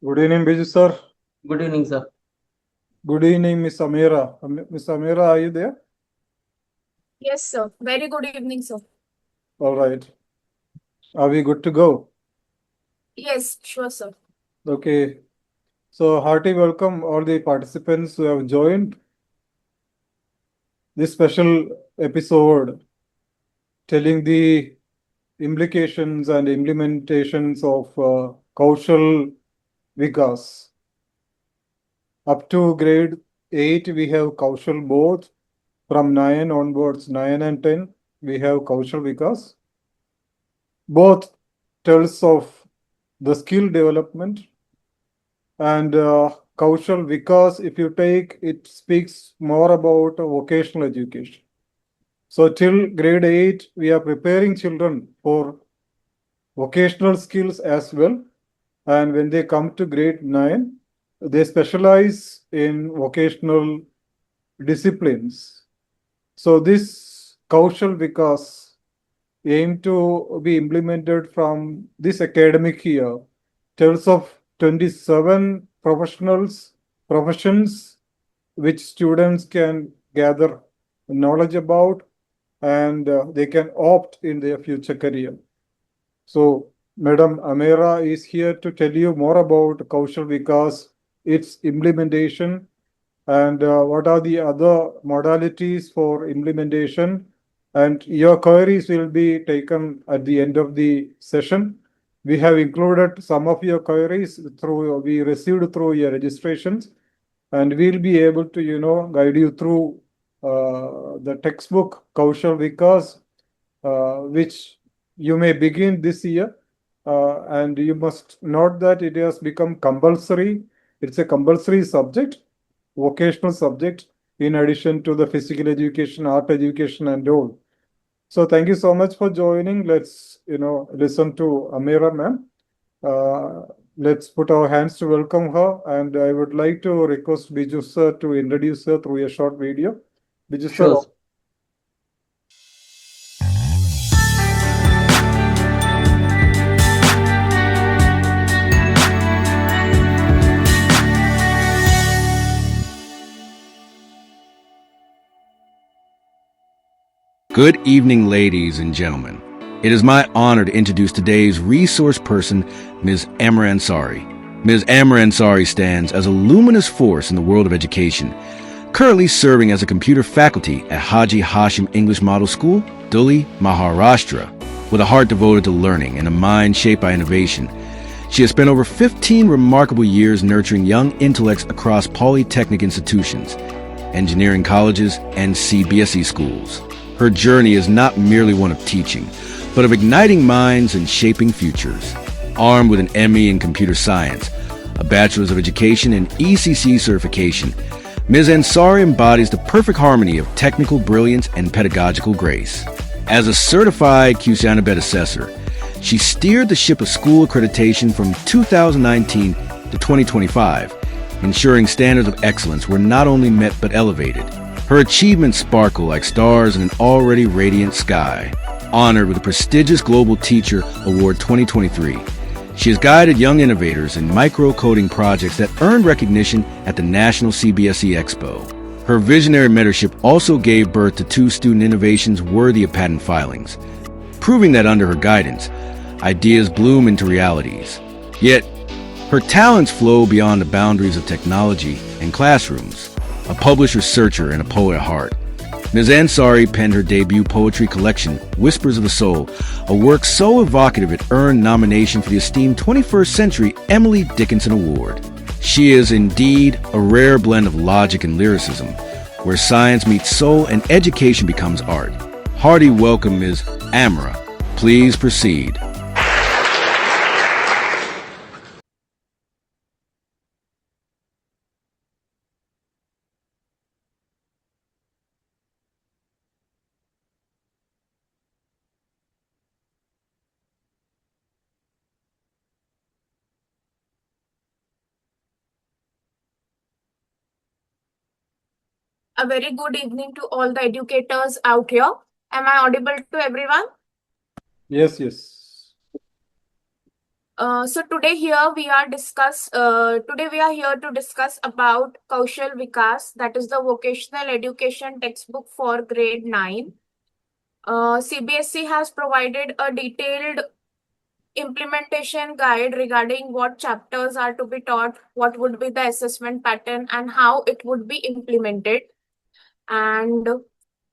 Good evening, Biju sir. Good evening, sir. Good evening, Miss Amira. Miss Amira, are you there? Yes, sir. Very good evening, sir. All right. Are we good to go? Yes, sure, sir. Okay. So, hearty welcome all the participants who have joined this special episode telling the implications and implementations of Kaushal Vikas. Up to grade 8, we have Kaushal both. From 9 onwards, 9 and 10, we have Kaushal Vikas. Both tells of the skill development and Kaushal Vikas, if you take, it speaks more about vocational education. So till grade 8, we are preparing children for vocational skills as well. And when they come to grade 9, they specialize in vocational disciplines. So this Kaushal Vikas aim to be implemented from this academic year tells of 27 professions which students can gather knowledge about and they can opt in their future career. So Madam Amera is here to tell you more about Kaushal Vikas, its implementation, and what are the other modalities for implementation. And your queries will be taken at the end of the session. We have included some of your queries we received through your registrations, and we'll be able to, guide you through the textbook Kaushal Vikas, which you may begin this year. And you must note that it has become compulsory. It's a compulsory subject, vocational subject, in addition to the physical education, art education, and all. So thank you so much for joining. Let's, listen to Amira ma'am. Let's put our hands to welcome her. And I would like to request Biju sir to introduce her through a short video. Biju sir. Sure. Good evening, ladies and gentlemen. It is my honor to introduce today's resource person, Ms. Amra Ansari. Ms. Amra Ansari stands as a luminous force in the world of education, currently serving as a computer faculty at Haji Hashim English Model School, Dhuli, Maharashtra. With a heart devoted to learning and a mind shaped by innovation, she has spent over 15 remarkable years nurturing young intellects across polytechnic institutions, engineering colleges, and CBSE schools. Her journey is not merely one of teaching, but of igniting minds and shaping futures. Armed with an ME in computer science, a bachelor's of education, and ECC certification, Ms. Ansari embodies the perfect harmony of technical brilliance and pedagogical grace. As a certified QCINABED assessor, she steered the ship of school accreditation from 2019 to 2025, ensuring standards of excellence were not only met but elevated. Her achievements sparkle like stars in an already radiant sky. Honored with the prestigious Global Teacher Award 2023, she has guided young innovators in micro-coding projects that earned recognition at the National CBSE Expo. Her visionary mentorship also gave birth to 2 student innovations worthy of patent filings, proving that under her guidance, ideas bloom into realities. Yet, her talents flow beyond the boundaries of technology and classrooms. A published researcher and a poet at heart, Ms. Ansari penned her debut poetry collection, Whispers of the Soul, a work so evocative it earned nomination for the esteemed 21st Century Emily Dickinson Award. She is indeed a rare blend of logic and lyricism, where science meets soul and education becomes art. Hearty welcome, Ms. Amra. Please proceed. A very good evening to all the educators out here. Am I audible to everyone? Yes, yes. So today we are here to discuss about Kaushal Vikas, that is the vocational education textbook for grade 9. CBSE has provided a detailed implementation guide regarding what chapters are to be taught, what would be the assessment pattern, and how it would be implemented. And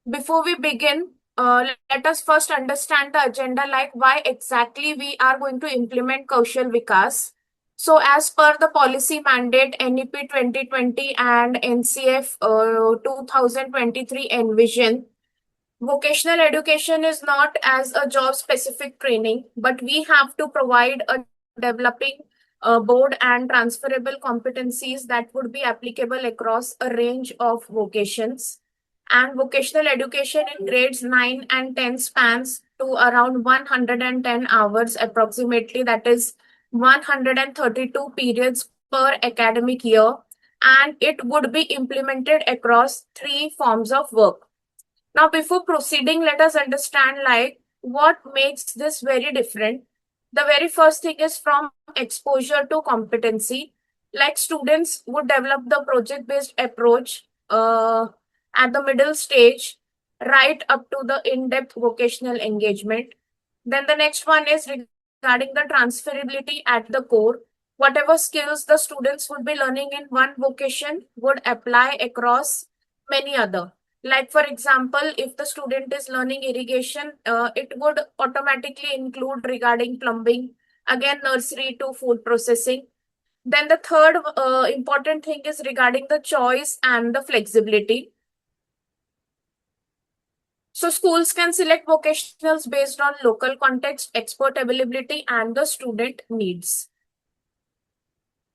before we begin, let us first understand the agenda, like why exactly we are going to implement Kaushal Vikas. So, as per the policy mandate NEP 2020 and NCF 2023 envision, vocational education is not as a job specific training, but we have to provide a developing board and transferable competencies that would be applicable across a range of vocations. And vocational education in grades 9 and 10 spans to around 110 hours approximately, that is 132 periods per academic year, and it would be implemented across three forms of work. Now, before proceeding, let us understand like what makes this very different. The very first thing is from exposure to competency. Like students would develop the project-based approach at the middle stage, right up to the in-depth vocational engagement. Then the next one is regarding the transferability at the core. Whatever skills the students would be learning in one vocation would apply across many other. Like for example, if the student is learning irrigation, it would automatically include regarding plumbing, again nursery to food processing. Then the third important thing is regarding the choice and the flexibility. So schools can select vocationals based on local context, expert availability, and the student needs.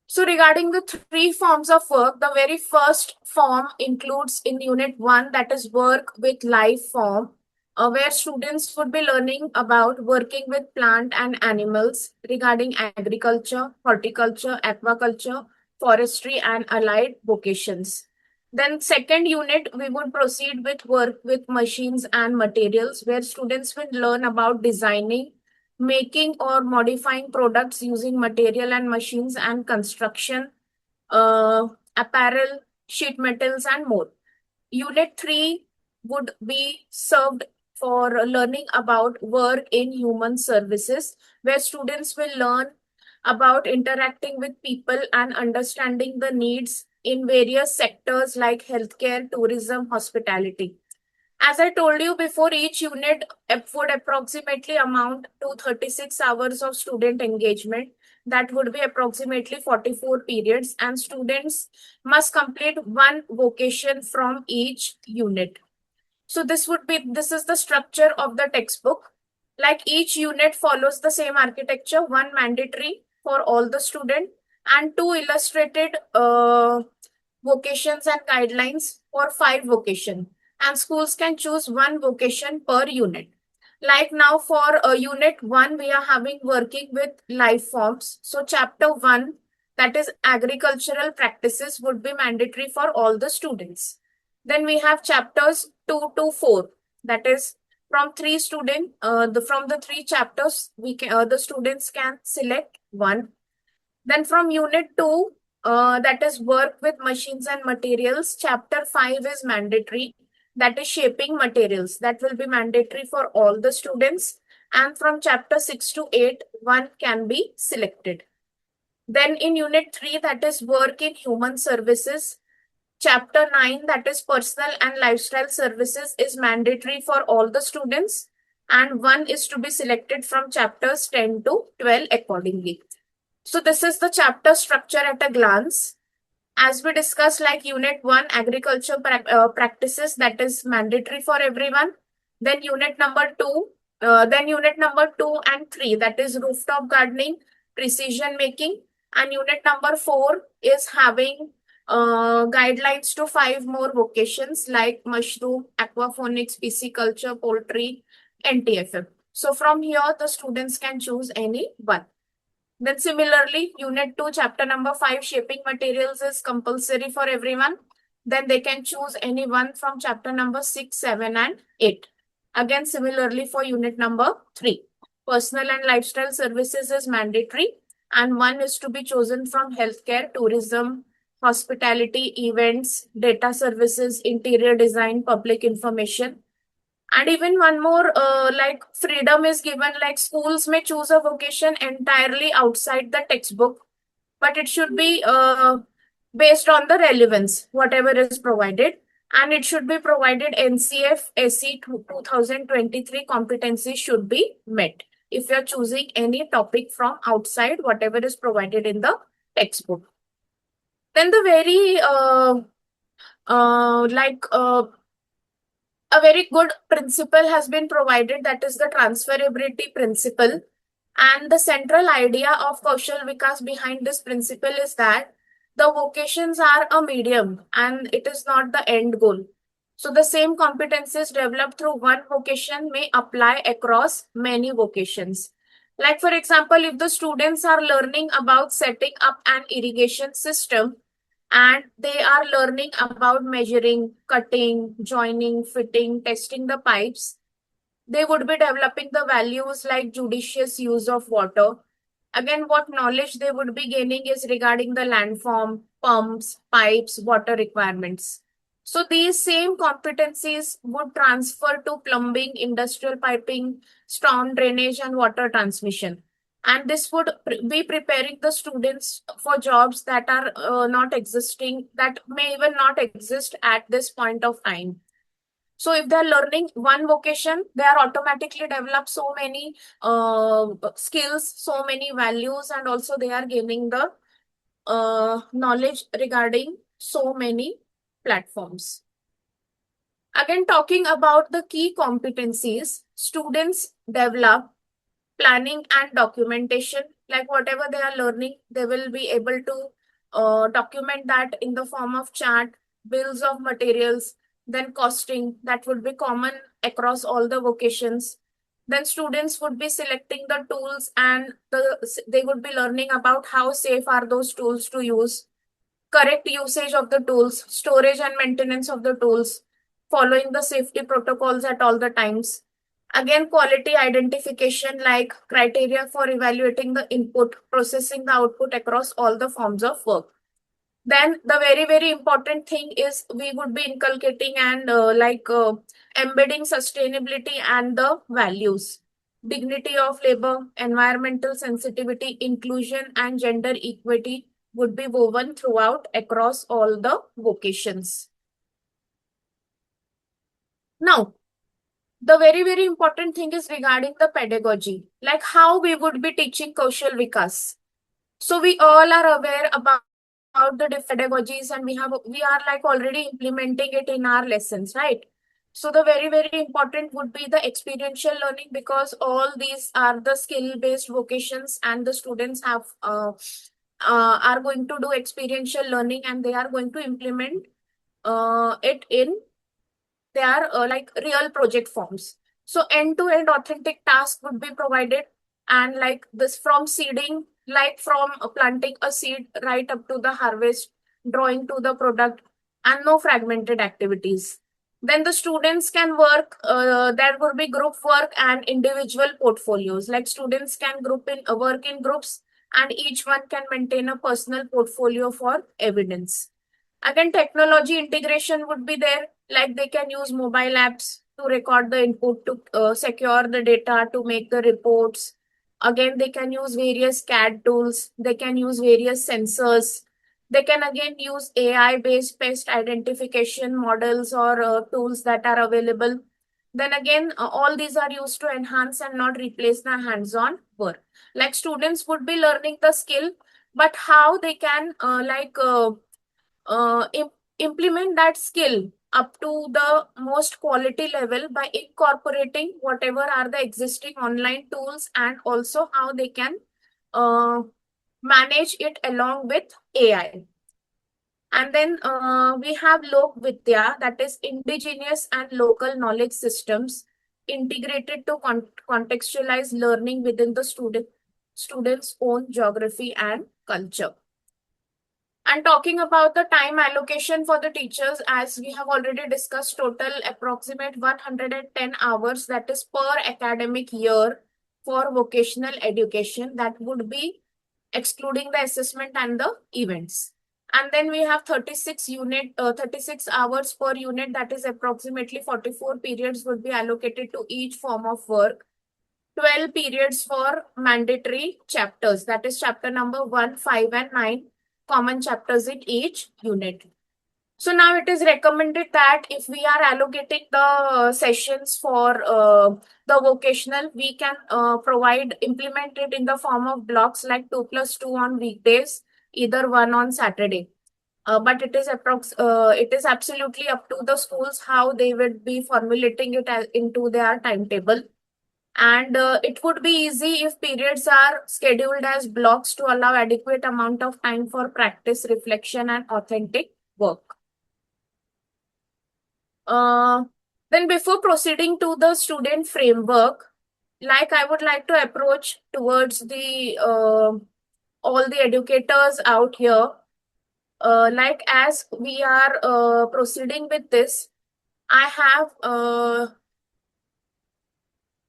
So regarding the three forms of work, the very first form includes in Unit 1, that is work with life form, where students would be learning about working with plant and animals regarding agriculture, horticulture, aquaculture, forestry, and allied vocations. Then second unit, we would proceed with work with machines and materials, where students will learn about designing, making or modifying products using material and machines and construction, apparel, sheet metals, and more. Unit 3 would be served for learning about work in human services, where students will learn about interacting with people and understanding the needs in various sectors like healthcare, tourism, hospitality. As I told you before, each unit would approximately amount to 36 hours of student engagement. That would be approximately 44 periods, and students must complete one vocation from each unit. So this is the structure of the textbook. Like each unit follows the same architecture, one mandatory for all the student and two illustrated vocations and guidelines for 5 vocation. And schools can choose one vocation per unit. Like now for unit 1, we are having working with life forms. So chapter 1, that is agricultural practices, would be mandatory for all the students. Then we have chapters 2 to 4, that is from three student, from the three chapters, we can the students can select one. Then from unit 2, that is work with machines and materials, chapter 5 is mandatory, that is shaping materials, that will be mandatory for all the students. And from chapter 6 to 8, one can be selected. Then in unit 3, that is work in human services, chapter 9, that is personal and lifestyle services, is mandatory for all the students, and one is to be selected from chapters 10 to 12 accordingly. So this is the chapter structure at a glance. As we discussed, like unit 1, agriculture practices, that is mandatory for everyone. Then unit number 2, and 3, that is rooftop gardening, precision making. And unit number 4 is having guidelines to 5 more vocations like mushroom, aquaponics, pisciculture, poultry, NTFM. So from here, the students can choose any one. Then similarly, unit 2, chapter number 5, shaping materials, is compulsory for everyone. Then they can choose any one from chapter number 6, 7, and 8. Again, similarly for unit number 3. personal and lifestyle services is mandatory, and one is to be chosen from healthcare, tourism, hospitality, events, data services, interior design, public information. And even one more, like freedom is given, like schools may choose a vocation entirely outside the textbook, but it should be based on the relevance, whatever is provided. And it should be provided NCF SE 2023 competencies should be met if you're choosing any topic from outside whatever is provided in the textbook. Then the very a very good principle has been provided, that is the transferability principle. And the central idea of Kaushal Vikas behind this principle is that the vocations are a medium and it is not the end goal. So the same competencies developed through one vocation may apply across many vocations. Like for example, if the students are learning about setting up an irrigation system, and they are learning about measuring, cutting, joining, fitting, testing the pipes, they would be developing the values like judicious use of water. Again, what knowledge they would be gaining is regarding the landform, pumps, pipes, water requirements. So these same competencies would transfer to plumbing, industrial piping, storm drainage, and water transmission. And this would be preparing the students for jobs that are not existing, that may even not exist at this point of time. So if they're learning one vocation, they are automatically develop so many skills, so many values, and also they are gaining the knowledge regarding so many platforms. Again, talking about the key competencies, students develop planning and documentation. Like whatever they are learning, they will be able to document that in the form of chart, bills of materials, then costing, that would be common across all the vocations. Then students would be selecting the tools and they would be learning about how safe are those tools to use, correct usage of the tools, storage and maintenance of the tools, following the safety protocols at all the times. Again, quality identification, like criteria for evaluating the input, processing the output across all the forms of work. Then the very, very important thing is we would be inculcating and embedding sustainability and the values. Dignity of labor, environmental sensitivity, inclusion, and gender equity would be woven throughout across all the vocations. Now, the very, very important thing is regarding the pedagogy, like how we would be teaching Kaushal Vikas. So we all are aware about the different pedagogies, and we are like already implementing it in our lessons, right? So the very, very important would be the experiential learning, because all these are the skill-based vocations and the students have are going to do experiential learning and they are going to implement it in their like real project forms. So end-to-end authentic task would be provided, and like this from seeding, like from planting a seed right up to the harvest, drawing to the product, and no fragmented activities. Then the students can work, there would be group work and individual portfolios. Like students can work in groups, and each one can maintain a personal portfolio for evidence. Again, technology integration would be there, like they can use mobile apps to record the input, to secure the data, to make the reports. Again, they can use various CAD tools, they can use various sensors. They can again use AI-based pest identification models or tools that are available. Then again, all these are used to enhance and not replace the hands-on work. Like students would be learning the skill, but how they can implement that skill up to the most quality level by incorporating whatever are the existing online tools, and also how they can manage it along with AI. And then we have Lok Vidya, that is indigenous and local knowledge systems integrated to contextualize learning within the student's own geography and culture. And talking about the time allocation for the teachers, as we have already discussed, total approximate 110 hours, that is per academic year. for vocational education. That would be excluding the assessment and the events. And then we have 36 hours per unit, that is approximately 44 periods would be allocated to each form of work. 12 periods for mandatory chapters, that is chapter number 1, 5, and 9, common chapters in each unit. So now it is recommended that if we are allocating the sessions for the vocational, we can implement it in the form of blocks like 2+2 on weekdays, either one on Saturday. But it is absolutely up to the schools how they would be formulating it into their timetable. And it would be easy if periods are scheduled as blocks to allow adequate amount of time for practice, reflection, and authentic work. Then before proceeding to the student framework, like I would like to approach towards the all the educators out here. Like as we are proceeding with this, I have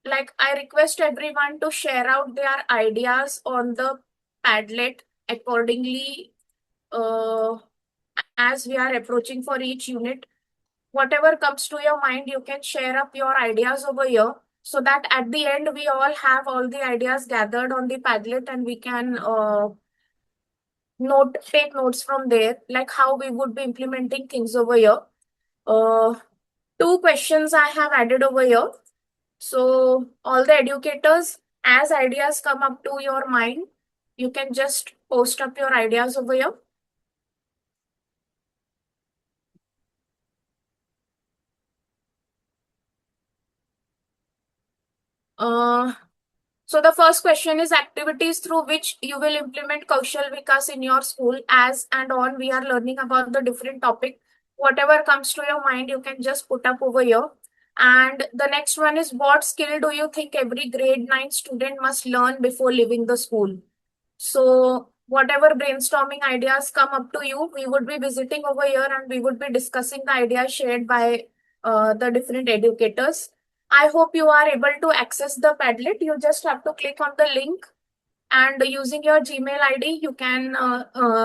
I request everyone to share out their ideas on the Padlet accordingly as we are approaching for each unit. Whatever comes to your mind, you can share up your ideas over here so that at the end we all have all the ideas gathered on the Padlet and we can take notes from there, like how we would be implementing things over here. 2 questions I have added over here. So all the educators, as ideas come up to your mind, you can just post up your ideas over here. So the first question is activities through which you will implement Kaushal Vikas in your school. As and on we are learning about the different topic. Whatever comes to your mind, you can just put up over here. And the next one is, what skill do you think every grade 9 student must learn before leaving the school? So whatever brainstorming ideas come up to you, we would be visiting over here and we would be discussing the ideas shared by the different educators. I hope you are able to access the Padlet. You just have to click on the link and using your Gmail ID, you can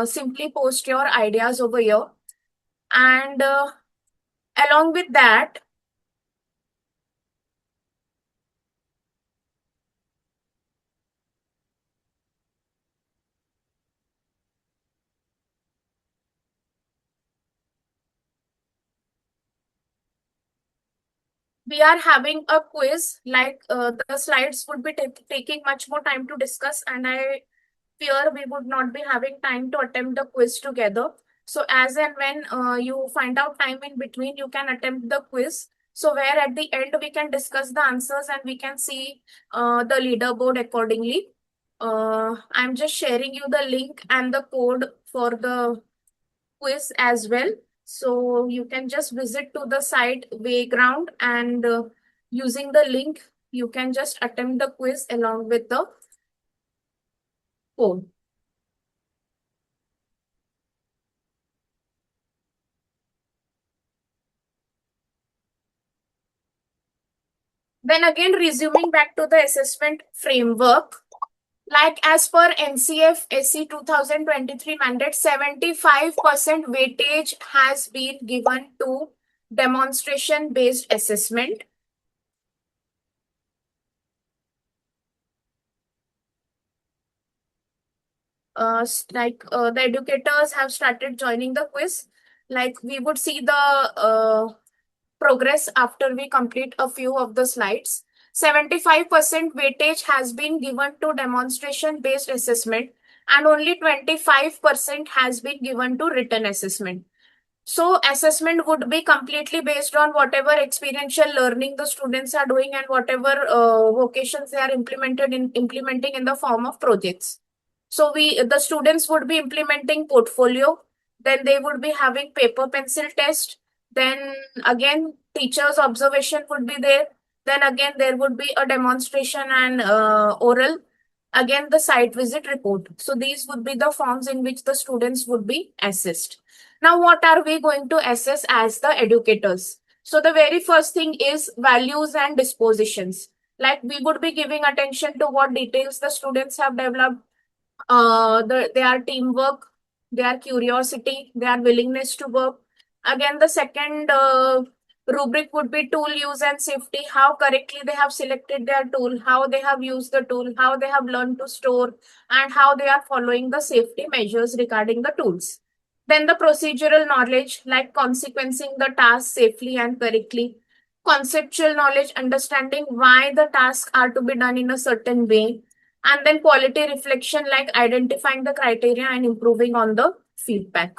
simply post your ideas over here. And along with that, we are having a quiz, like the slides would be taking much more time to discuss, and I fear we would not be having time to attempt the quiz together. So as and when you find out time in between, you can attempt the quiz. So where at the end we can discuss the answers and we can see the leaderboard accordingly. I'm just sharing you the link and the code for the quiz as well. So you can just visit to the site Wayground and using the link, you can just attempt the quiz along with the code. Then again, resuming back to the assessment framework, like as per NCF SC 2023 mandate, 75% weightage has been given to demonstration-based assessment. The educators have started joining the quiz. Like we would see the progress after we complete a few of the slides. 75% weightage has been given to demonstration-based assessment and only 25% has been given to written assessment. So assessment would be completely based on whatever experiential learning the students are doing and whatever vocations they are implementing in the form of projects. So the students would be implementing portfolio, then they would be having paper pencil test, then again teacher's observation would be there, then again there would be a demonstration and oral, again the site visit report. So these would be the forms in which the students would be assessed. Now what are we going to assess as the educators? So the very first thing is values and dispositions. Like we would be giving attention to what details the students have developed, their teamwork, their curiosity, their willingness to work. Again, the second rubric would be tool use and safety, how correctly they have selected their tool, how they have used the tool, how they have learned to store, and how they are following the safety measures regarding the tools. Then the procedural knowledge, like consequencing the task safely and correctly. Conceptual knowledge, understanding why the tasks are to be done in a certain way. And then quality reflection, like identifying the criteria and improving on the feedback.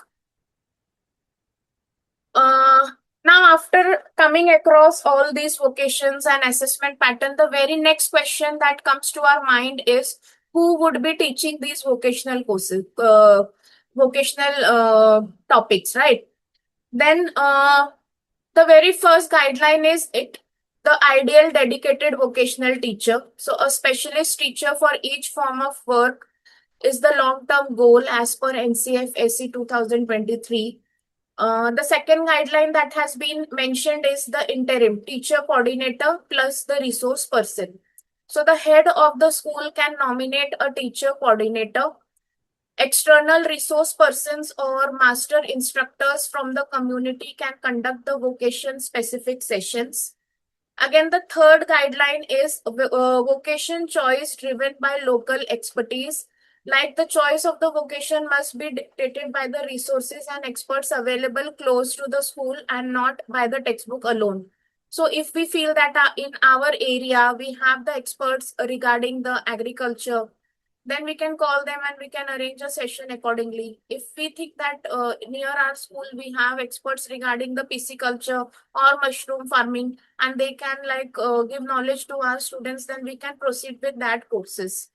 Now, after coming across all these vocations and assessment pattern, the very next question that comes to our mind is who would be teaching these vocational courses, vocational topics, right? Then the very first guideline is the ideal dedicated vocational teacher. So a specialist teacher for each form of work is the long-term goal as per NCF-SC 2023. The second guideline that has been mentioned is the interim teacher coordinator plus the resource person. So the head of the school can nominate a teacher coordinator. External resource persons or master instructors from the community can conduct the vocation specific sessions. Again, the third guideline is vocation choice driven by local expertise. Like the choice of the vocation must be dictated by the resources and experts available close to the school and not by the textbook alone. So if we feel that in our area we have the experts regarding the agriculture, then we can call them and we can arrange a session accordingly. If we think that near our school we have experts regarding the pisciculture or mushroom farming and they can give knowledge to our students, then we can proceed with that courses.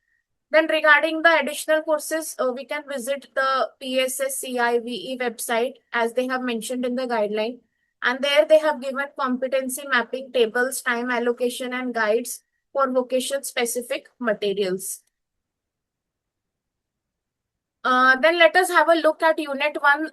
Then regarding the additional courses, we can visit the PSSCIVE website as they have mentioned in the guideline. And there they have given competency mapping tables, time allocation and guides for vocation specific materials. Then let us have a look at Unit 1,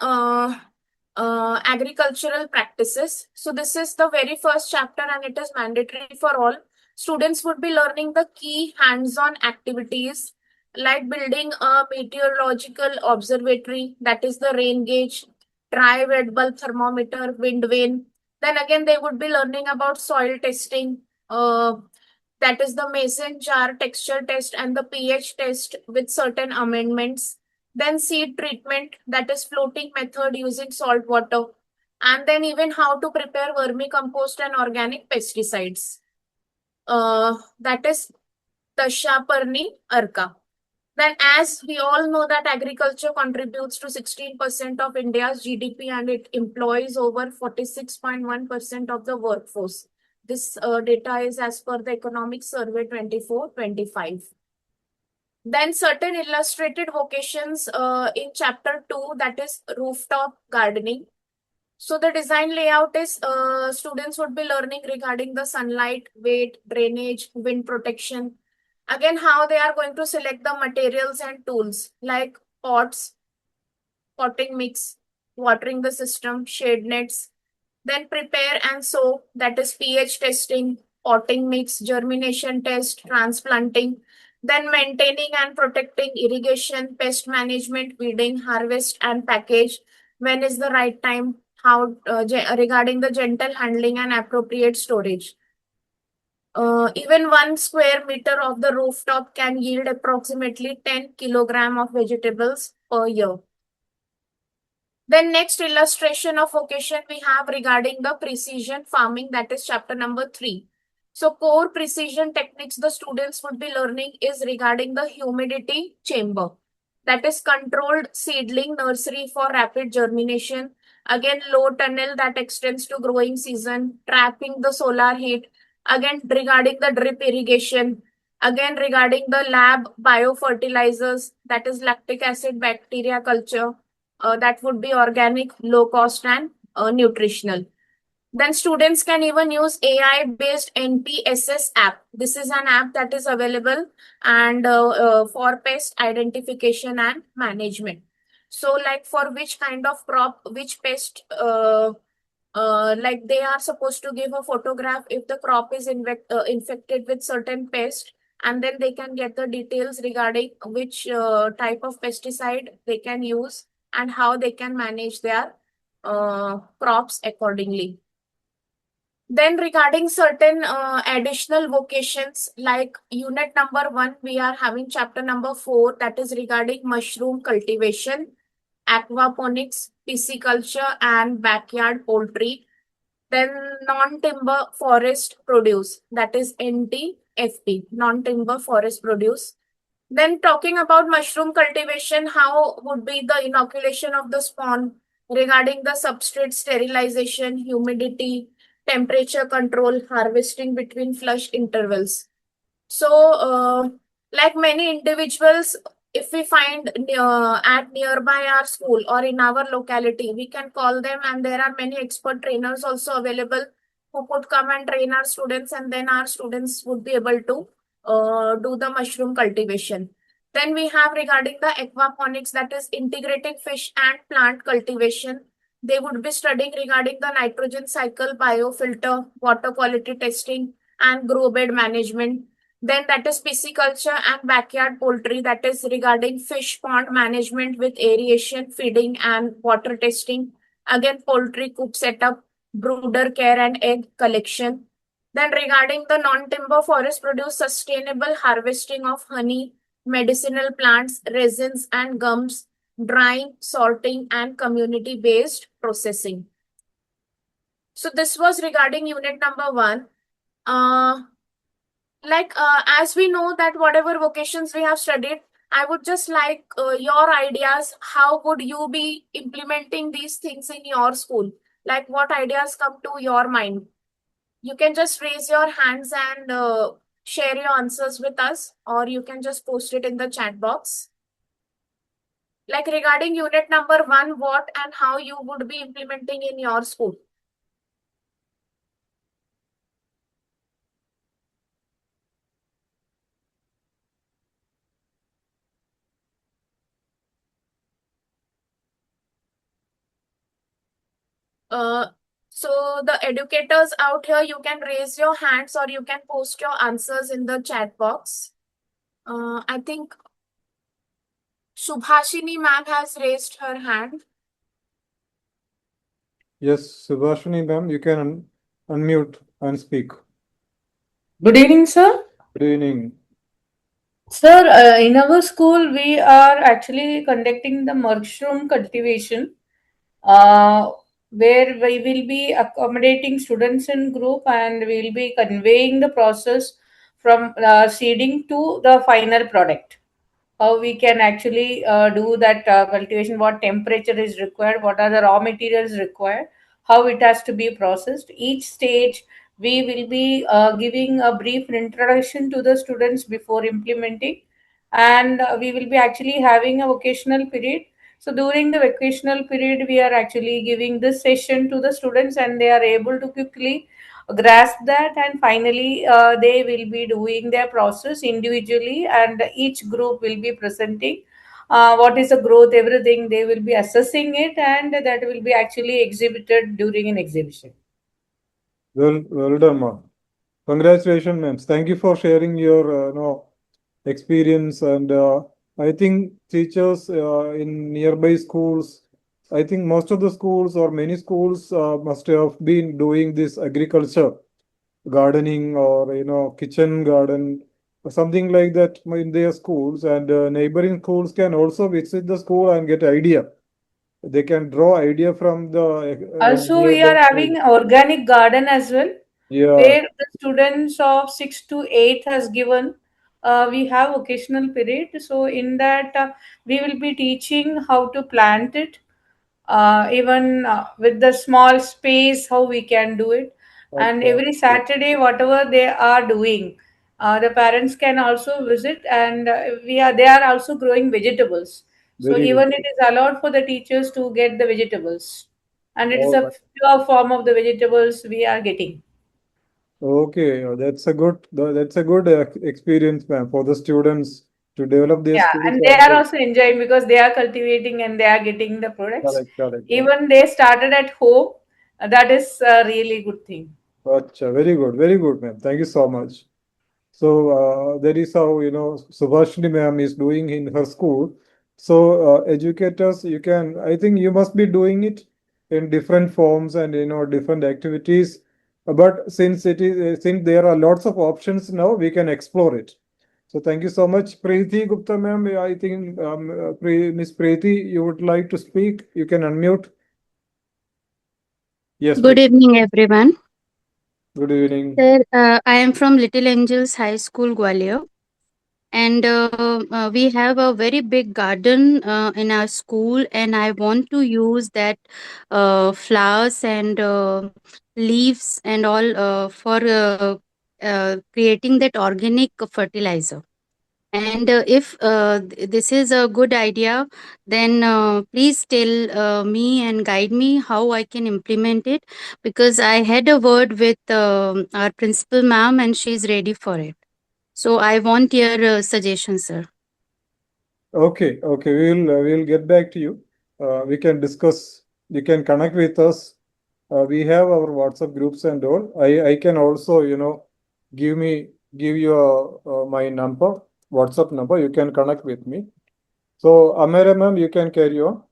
Agricultural Practices. So this is the very first chapter and it is mandatory for all. Students would be learning the key hands-on activities like building a meteorological observatory, that is the rain gauge, dry wet bulb thermometer, wind vane. Then again, they would be learning about soil testing, that is the mason jar texture test and the pH test with certain amendments. Then seed treatment, that is floating method using salt water. And then even how to prepare vermicompost and organic pesticides. That is Dashaparni Arka. Then as we all know that agriculture contributes to 16% of India's GDP and it employs over 46.1% of the workforce. This data is as per the Economic Survey 24-25. Then certain illustrated vocations in chapter 2, that is rooftop gardening. So the design layout is students would be learning regarding the sunlight, weight, drainage, wind protection. Again, how they are going to select the materials and tools like pots, potting mix, watering the system, shade nets. Then prepare and sow, that is pH testing, potting mix, germination test, transplanting. Then maintaining and protecting irrigation, pest management, weeding, harvest and package. When is the right time? How regarding the gentle handling and appropriate storage. Even 1 square meter of the rooftop can yield approximately 10 kilogram of vegetables per year. Then next illustration of vocation we have regarding the precision farming, that is chapter number 3. So core precision techniques the students would be learning is regarding the humidity chamber, that is controlled seedling nursery for rapid germination. Again, low tunnel that extends to growing season, trapping the solar heat. Again, regarding the drip irrigation. Again, regarding the lab biofertilizers, that is lactic acid bacteria culture. That would be organic, low cost and nutritional. Then students can even use AI-based NPSS app. This is an app that is available and for pest identification and management. So like for which kind of crop, which pest Like they are supposed to give a photograph if the crop is infected with certain pest, and then they can get the details regarding which type of pesticide they can use and how they can manage their crops accordingly. Then regarding certain additional vocations, like unit number 1, we are having chapter number 4, that is regarding mushroom cultivation, aquaponics, pisciculture, and backyard poultry. Then non-timber forest produce, that is NTFP, non-timber forest produce. Then talking about mushroom cultivation, how would be the inoculation of the spawn regarding the substrate sterilization, humidity, temperature control, harvesting between flush intervals. So, like many individuals, if we find at nearby our school or in our locality, we can call them, and there are many expert trainers also available who could come and train our students, and then our students would be able to do the mushroom cultivation. Then we have regarding the aquaponics, that is integrating fish and plant cultivation. They would be studying regarding the nitrogen cycle, biofilter, water quality testing, and grow bed management. Then that is pisciculture and backyard poultry, that is regarding fish pond management with aeration, feeding, and water testing. Again, poultry coop setup, brooder care, and egg collection. Then regarding the non-timber forest produce, sustainable harvesting of honey, medicinal plants, resins, and gums, drying, sorting, and community-based processing. So this was regarding unit number 1. As we know that whatever vocations we have studied, I would just like your ideas. How would you be implementing these things in your school? Like what ideas come to your mind? You can just raise your hands and share your answers with us, or you can just post it in the chat box. Like regarding unit number 1, what and how you would be implementing in your school? So the educators out here, you can raise your hands or you can post your answers in the chat box. I think Subhashini ma'am has raised her hand. Yes, Subhashini ma'am, you can unmute and speak. Good evening, sir. Good evening. Sir, in our school, we are actually conducting the mushroom cultivation, where we will be accommodating students in group and we will be conveying the process from seeding to the final product. How we can actually do that cultivation, what temperature is required, what are the raw materials required, how it has to be processed. Each stage we will be giving a brief introduction to the students before implementing, and we will be actually having a vocational period. So during the vocational period we are actually giving this session to the students and they are able to quickly grasp that, and finally they will be doing their process individually and each group will be presenting what is the growth, everything they will be assessing it, and that will be actually exhibited during an exhibition. Well done, ma'am. Congratulations, ma'am. Thank you for sharing your experience. And I think teachers in nearby schools, I think most of the schools or many schools must have been doing this agriculture, gardening, or kitchen garden, or something like that in their schools. And neighboring schools can also visit the school and get idea. They can draw idea from the Also we nearby are school. having organic garden as well, Yeah, where the students of 6th to 8th has given. We have occasional period, so in that we will be teaching how to plant it, even with the small space how we can do it. And okay. every Saturday whatever they are doing, the parents can also visit, and they are also growing vegetables, so Very good. even it is allowed for the teachers to get the vegetables, and it is All a right. pure form of the vegetables we are getting. Okay, that's a good experience, ma'am, for the students to develop their Yeah, skills and they are also. also enjoying because they are cultivating and they are getting the products. Correct, correct, correct. Even they started at home. That is a really good thing. Acha, very good, ma'am. Thank you so much. So that is how Subhashini ma'am is doing in her school. So educators, you can, I think you must be doing it in different forms and different activities. But since since there are lots of options now, we can explore it. So thank you so much, Preeti Gupta ma'am. I think Miss Preeti, you would like to speak. You can unmute. Yes, Good please. evening, everyone. Good evening. Sir, I am from Little Angels High School, Gwalior, and we have a very big garden in our school, and I want to use that flowers and leaves and all for creating that organic fertilizer. And if this is a good idea, then please tell me and guide me how I can implement it, because I had a word with our principal ma'am and she's ready for it. So I want your suggestion, sir. Okay, we'll get back to you. We can discuss. You can connect with us. We have our WhatsApp groups and all. I can also give you my number, WhatsApp number. You can connect with me. So Amira ma'am, you can carry on.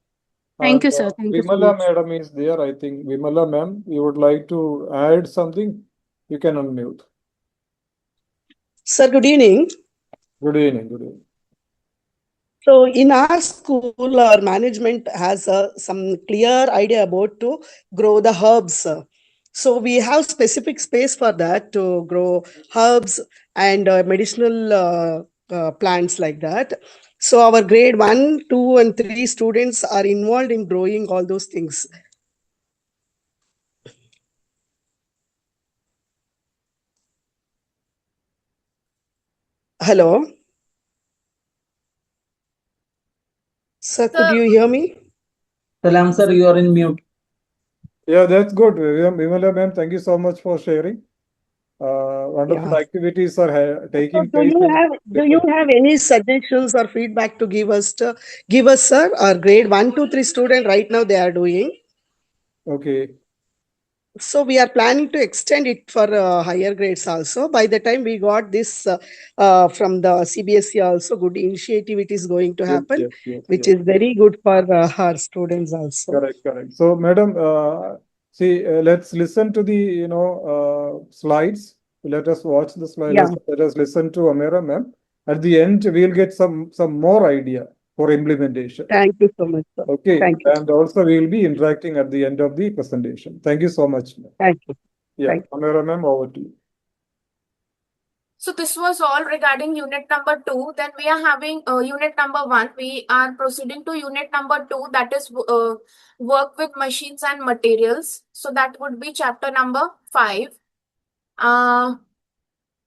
Thank And you, sir. Thank you so Vimala much. madam is there. I think Vimala ma'am, you would like to add something? You can unmute. Sir, good evening. Good evening. Good evening. So in our school, our management has some clear idea about to grow the herbs. So we have specific space for that to grow herbs and medicinal plants like that. So our grade 1, 2, and 3 students are involved in growing all those things. Hello? Sir, could you hear me? Salam sir, you are in mute. Yeah, that's good. Vimala ma'am, thank you so much for sharing. Wonderful Yeah. activities are So taking place in do you have any suggestions or feedback to give us, sir? Our grade 1, 2, 3 student right now they are doing. Okay. So we are planning to extend it for higher grades also. By the time we got this from the CBSE also, good initiative it is going to happen, which is very good for our students also. Correct. So, madam, see, let's listen to the slides. Let us watch the slides. Yeah. Let us listen to Amira ma'am. At the end, we'll get some more idea for implementation. Thank you so much, sir. Okay. Thank you. And also, we'll be interacting at the end of the presentation. Thank you so much, ma'am. Thank you. Yeah, Thank Amira ma'am, over to you. So this was all regarding unit number 2. Then we are having unit number 1. We are proceeding to unit number 2, that is work with machines and materials. So that would be chapter number 5.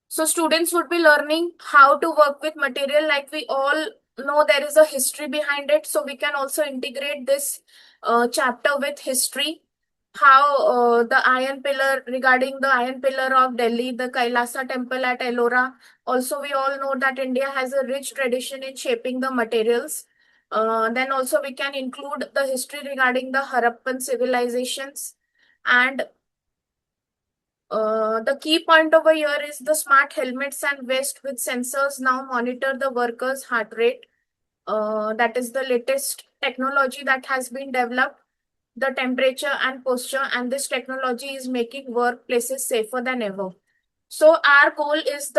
So students would be learning how to work with material. Like we all know, there is a history behind it. So we can also integrate this chapter with history. How the iron pillar, regarding the iron pillar of Delhi, the Kailasa temple at Ellora. Also, we all know that India has a rich tradition in shaping the materials. Then also we can include the history regarding the Harappan civilizations. And the key point over here is the smart helmets and vest with sensors now monitor the workers' heart rate. That is the latest technology that has been developed, the temperature and posture, and this technology is making workplaces safer than ever. So our goal is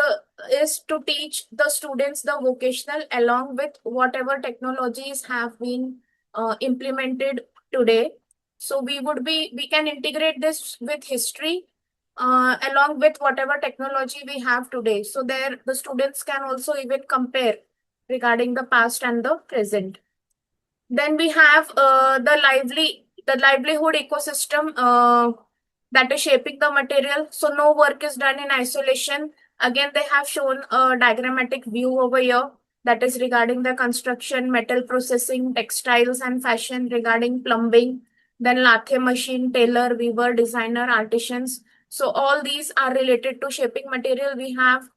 to teach the students the vocational along with whatever technologies have been implemented today. So we can integrate this with history along with whatever technology we have today. So there the students can also even compare regarding the past and the present. Then we have the livelihood ecosystem that is shaping the material. So no work is done in isolation. Again, they have shown a diagrammatic view over here that is regarding the construction, metal processing, textiles and fashion, regarding plumbing, then lathe machine, tailor, weaver, designer, artisans. So all these are related to shaping material. We have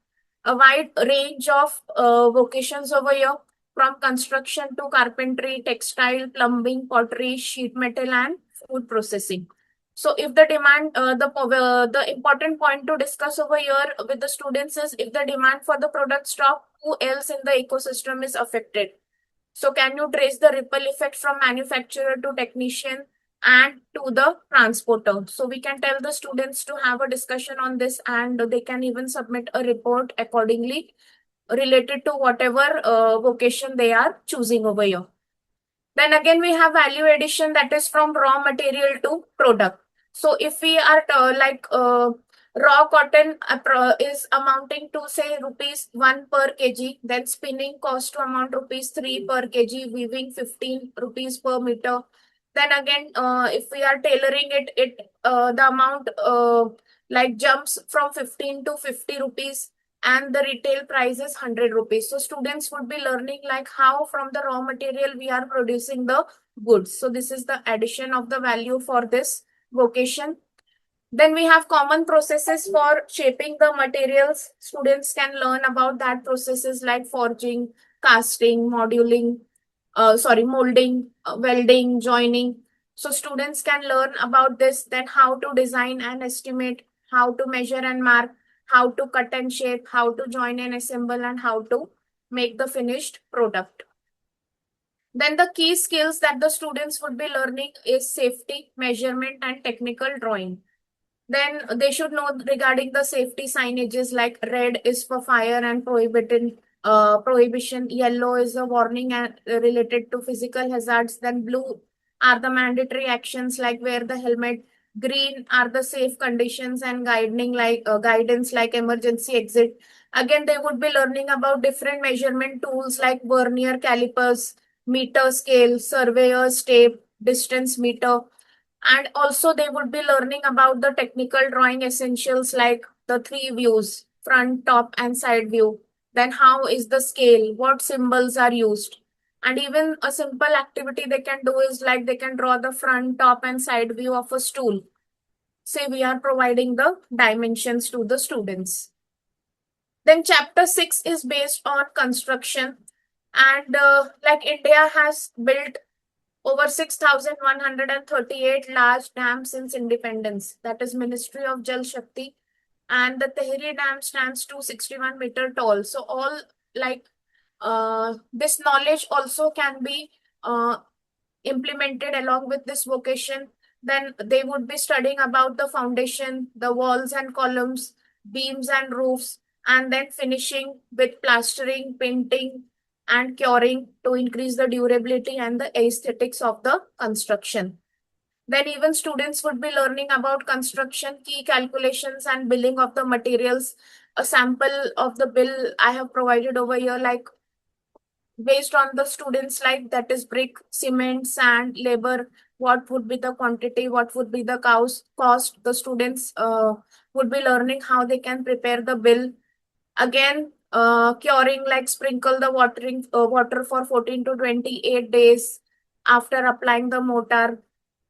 a wide range of vocations over here, from construction to carpentry, textile, plumbing, pottery, sheet metal, and food processing. So if the demand, the important point to discuss over here with the students is if the demand for the product drop, who else in the ecosystem is affected? So can you trace the ripple effect from manufacturer to technician and to the transporter? So we can tell the students to have a discussion on this, and they can even submit a report accordingly related to whatever vocation they are choosing over here. Then again, we have value addition, that is from raw material to product. So if we are raw cotton is amounting to say rupees 1 per kg, then spinning cost to amount rupees 3 per kg, weaving 15 rupees per meter. Then again, if we are tailoring it the amount like jumps from 15 to 50 rupees, and the retail price is 100 rupees. So students would be learning like how from the raw material we are producing the goods. So this is the addition of the value for this vocation. Then we have common processes for shaping the materials. Students can learn about that processes like forging, casting, molding, welding, joining. So students can learn about this, then how to design and estimate, how to measure and mark, how to cut and shape, how to join and assemble, and how to make the finished product. Then the key skills that the students would be learning is safety, measurement, and technical drawing. Then they should know regarding the safety signages like red is for fire and prohibition, yellow is a warning and related to physical hazards, then blue are the mandatory actions like wear the helmet, green are the safe conditions and guidance like emergency exit. Again, they would be learning about different measurement tools like vernier calipers, meter scale, surveyor's tape, distance meter. And also they would be learning about the technical drawing essentials like the three views, front, top, and side view. Then how is the scale, what symbols are used. And even a simple activity they can do is like they can draw the front, top, and side view of a stool. Say we are providing the dimensions to the students. Then chapter 6 is based on construction. And like India has built over 6,138 large dams since independence. That is Ministry of Jal Shakti. And the Tehri Dam stands 261-meter tall. So all like this knowledge also can be implemented along with this vocation. Then they would be studying about the foundation, the walls and columns, beams and roofs, and then finishing with plastering, painting, and curing to increase the durability and the aesthetics of the construction. Then even students would be learning about construction, key calculations, and billing of the materials. A sample of the bill I have provided over here, like based on the students, like that is brick, cement, sand, labor, what would be the quantity, what would be the cost. The students would be learning how they can prepare the bill. Again, curing, like sprinkle the water for 14 to 28 days after applying the mortar.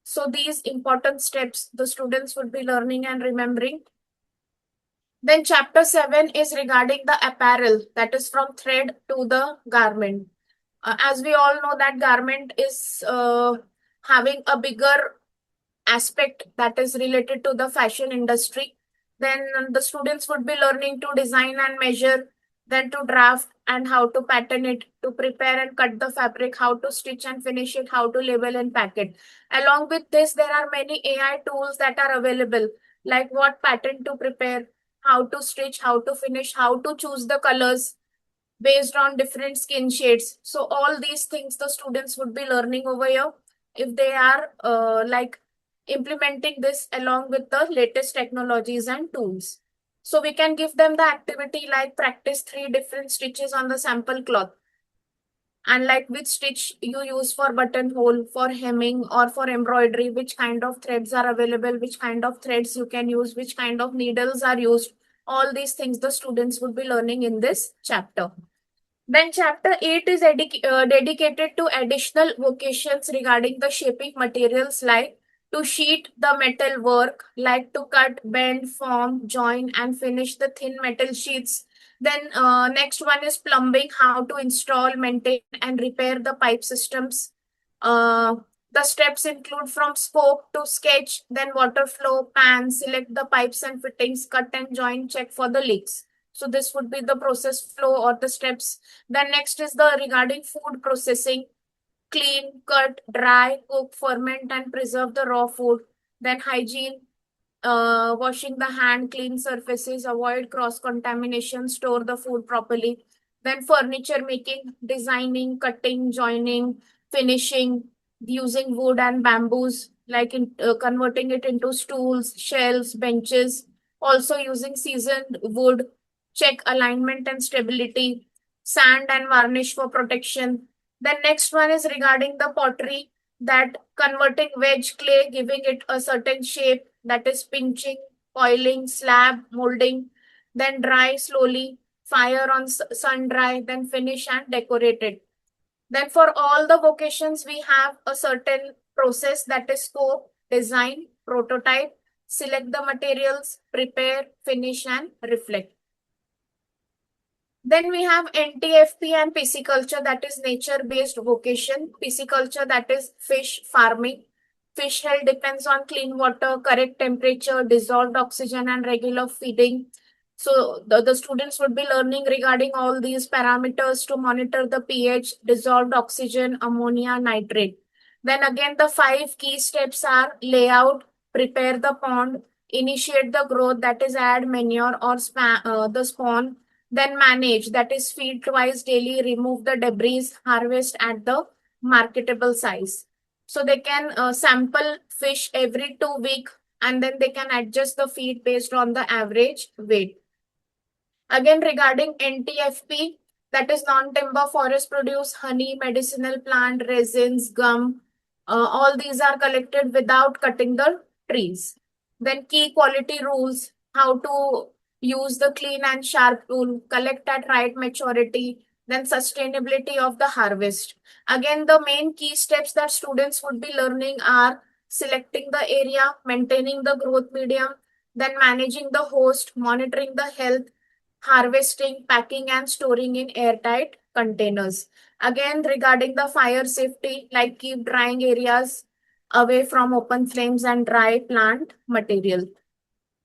So these important steps the students would be learning and remembering. Then chapter 7 is regarding the apparel, that is from thread to the garment. As we all know that garment is having a bigger aspect that is related to the fashion industry. Then the students would be learning to design and measure, then to draft and how to pattern it, to prepare and cut the fabric, how to stitch and finish it, how to label and pack it. Along with this, there are many AI tools that are available, like what pattern to prepare, how to stitch, how to finish, how to choose the colors based on different skin shades. So all these things the students would be learning over here if they are implementing this along with the latest technologies and tools. So we can give them the activity like practice 3 different stitches on the sample cloth, and like which stitch you use for buttonhole, for hemming, or for embroidery, which kind of threads are available, which kind of threads you can use, which kind of needles are used. All these things the students would be learning in this chapter. Then chapter 8 is dedicated to additional vocations regarding the shaping materials, like to sheet the metal work, like to cut, bend, form, join, and finish the thin metal sheets. Then next one is plumbing, how to install, maintain, and repair the pipe systems. The steps include from scope to sketch, then water flow, pan, select the pipes and fittings, cut and join, check for the leaks. So this would be the process flow or the steps. Then next is the regarding food processing: clean, cut, dry, cook, ferment, and preserve the raw food. Then hygiene, washing the hand, clean surfaces, avoid cross contamination, store the food properly. Then furniture making, designing, cutting, joining, finishing, using wood and bamboos, like converting it into stools, shelves, benches. Also using seasoned wood, check alignment and stability, sand and varnish for protection. The next one is regarding the pottery, that converting wedge clay, giving it a certain shape, that is pinching, coiling, slab, molding, then dry slowly, fire on sun dry, then finish and decorate it. Then for all the vocations, we have a certain process, that is scope, design, prototype, select the materials, prepare, finish and reflect. Then we have NTFP and pisciculture, that is nature-based vocation. Pisciculture, that is fish farming. Fish health depends on clean water, correct temperature, dissolved oxygen, and regular feeding. So the students would be learning regarding all these parameters to monitor the pH, dissolved oxygen, ammonia, nitrate. Then again, the 5 key steps are layout, prepare the pond, initiate the growth, that is add manure or the spawn, then manage, that is feed twice daily, remove the debris, harvest at the marketable size. So they can sample fish every 2 weeks, and then they can adjust the feed based on the average weight. Again, regarding NTFP, that is non-timber forest produce, honey, medicinal plant, resins, gum. All these are collected without cutting the trees. Then key quality rules, how to use the clean and sharp tool, collect at right maturity, then sustainability of the harvest. Again, the main key steps that students would be learning are selecting the area, maintaining the growth medium, then managing the host, monitoring the health, harvesting, packing and storing in airtight containers. Again, regarding the fire safety, like keep drying areas away from open flames and dry plant material.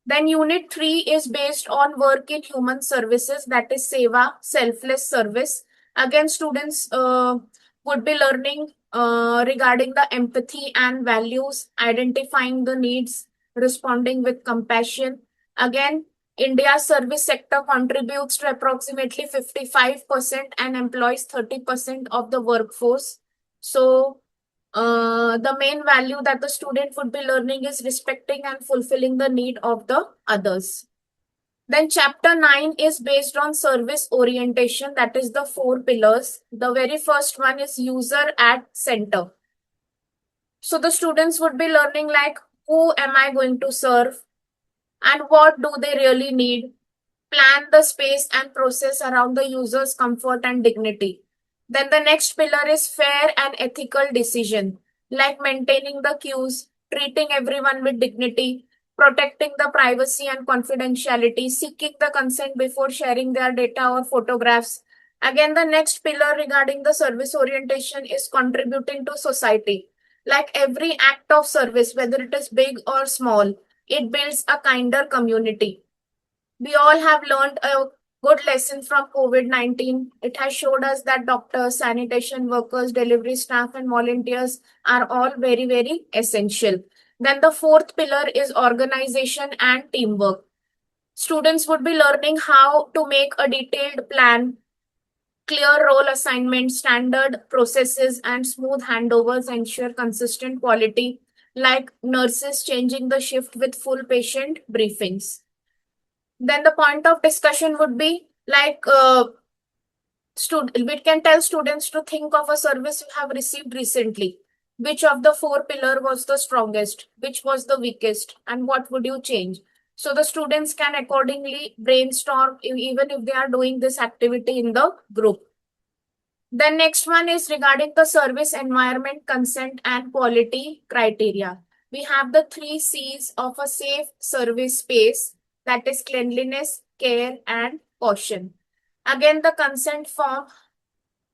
Then unit 3 is based on work in human services, that is Seva, selfless service. Again, students would be learning regarding the empathy and values, identifying the needs, responding with compassion. Again, India's service sector contributes to approximately 55% and employs 30% of the workforce. So, the main value that the student would be learning is respecting and fulfilling the need of the others. Then chapter 9 is based on service orientation, that is the 4 pillars. The very first one is user at center. So the students would be learning like, who am I going to serve and what do they really need? Plan the space and process around the user's comfort and dignity. Then the next pillar is fair and ethical decision, like maintaining the queues, treating everyone with dignity, protecting the privacy and confidentiality, seeking the consent before sharing their data or photographs. Again, the next pillar regarding the service orientation is contributing to society. Like every act of service, whether it is big or small, it builds a kinder community. We all have learned a good lesson from COVID-19. It has showed us that doctors, sanitation workers, delivery staff, and volunteers are all very, very essential. Then the 4th pillar is organization and teamwork. Students would be learning how to make a detailed plan, clear role assignment, standard processes, and smooth handovers ensure consistent quality, like nurses changing the shift with full patient briefings. Then the point of discussion would be like, we can tell students to think of a service you have received recently. Which of the 4 pillars was the strongest? Which was the weakest? And what would you change? So the students can accordingly brainstorm even if they are doing this activity in the group. The next one is regarding the service environment, consent and quality criteria. We have the 3 C's of a safe service space, that is cleanliness, care and caution. Again, the consent form,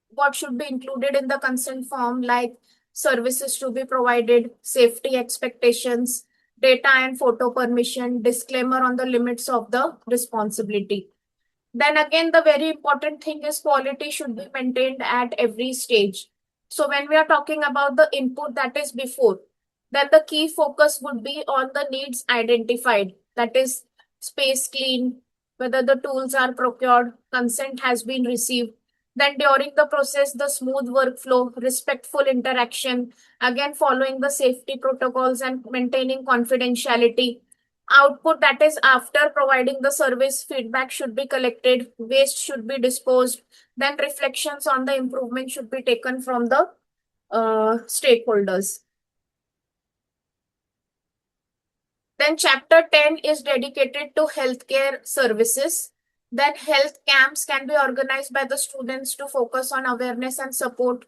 what should be included in the consent form, like services to be provided, safety expectations, data and photo permission, disclaimer on the limits of the responsibility. Then again, the very important thing is quality should be maintained at every stage. So when we are talking about the input that is before, then the key focus would be on the needs identified, that is space clean, whether the tools are procured, consent has been received. Then during the process, the smooth workflow, respectful interaction, again following the safety protocols and maintaining confidentiality. Output, that is after providing the service, feedback should be collected, waste should be disposed, then reflections on the improvement should be taken from the stakeholders. Then chapter 10 is dedicated to healthcare services. Then health camps can be organized by the students to focus on awareness and support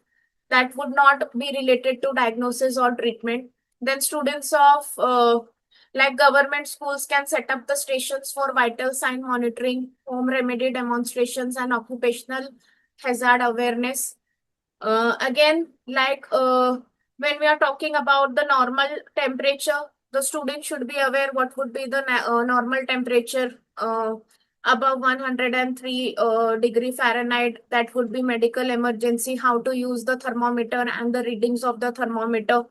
that would not be related to diagnosis or treatment. Then students of like government schools can set up the stations for vital sign monitoring, home remedy demonstrations, and occupational hazard awareness. Again, when we are talking about the normal temperature, the student should be aware what would be the normal temperature above 103 degree Fahrenheit. That would be medical emergency, how to use the thermometer and the readings of the thermometer.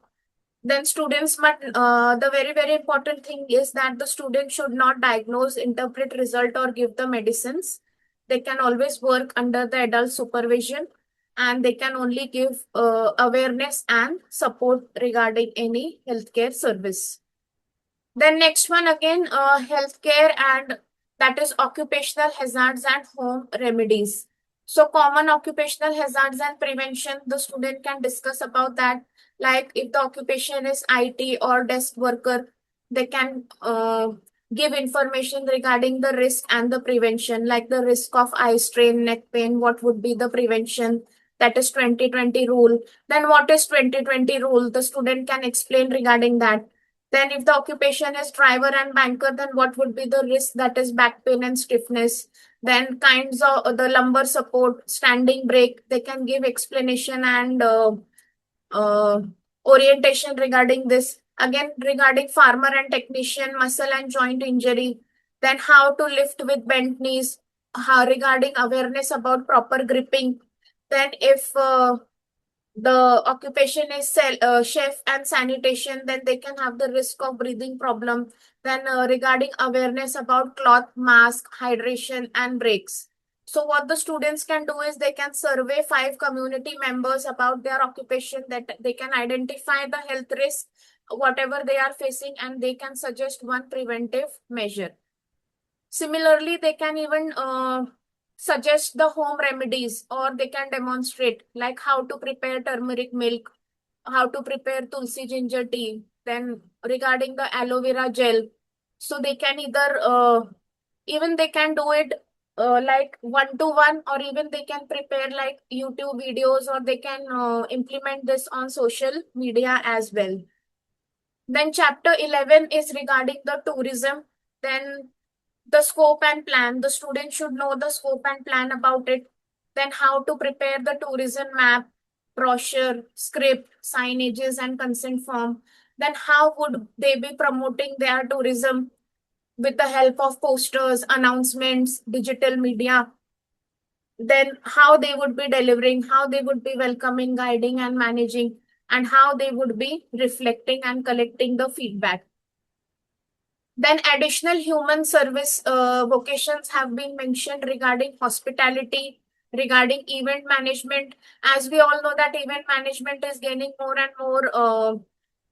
Then students must, the very, very important thing is that the student should not diagnose, interpret result, or give the medicines. They can always work under the adult supervision, and they can only give awareness and support regarding any healthcare service. Then next one again, healthcare, and that is occupational hazards and home remedies. So common occupational hazards and prevention, the student can discuss about that. Like if the occupation is IT or desk worker, they can give information regarding the risk and the prevention, like the risk of eye strain, neck pain, what would be the prevention. That is 2020 rule. Then what is 2020 rule? The student can explain regarding that. Then if the occupation is driver and banker, then what would be the risk, that is back pain and stiffness. Then kinds of the lumbar support, standing brake, they can give explanation and orientation regarding this. Again, regarding farmer and technician, muscle and joint injury, then how to lift with bent knees, how regarding awareness about proper gripping. Then if the occupation is chef and sanitation, then they can have the risk of breathing problem. Then regarding awareness about cloth, mask, hydration, and breaks. So what the students can do is they can survey 5 community members about their occupation, that they can identify the health risk, whatever they are facing, and they can suggest one preventive measure. Similarly, they can even suggest the home remedies, or they can demonstrate like how to prepare turmeric milk, how to prepare tulsi ginger tea, then regarding the aloe vera gel. So they can either even they can do it like 1-to-1, or even they can prepare like YouTube videos, or they can implement this on social media as well. Then chapter 11 is regarding the tourism. Then the scope and plan, the student should know the scope and plan about it. Then how to prepare the tourism map, brochure, script, signages, and consent form. Then how would they be promoting their tourism with the help of posters, announcements, digital media. Then how they would be delivering, how they would be welcoming, guiding, and managing, and how they would be reflecting and collecting the feedback. Then additional human service vocations have been mentioned regarding hospitality, regarding event management. As we all know that event management is gaining more and more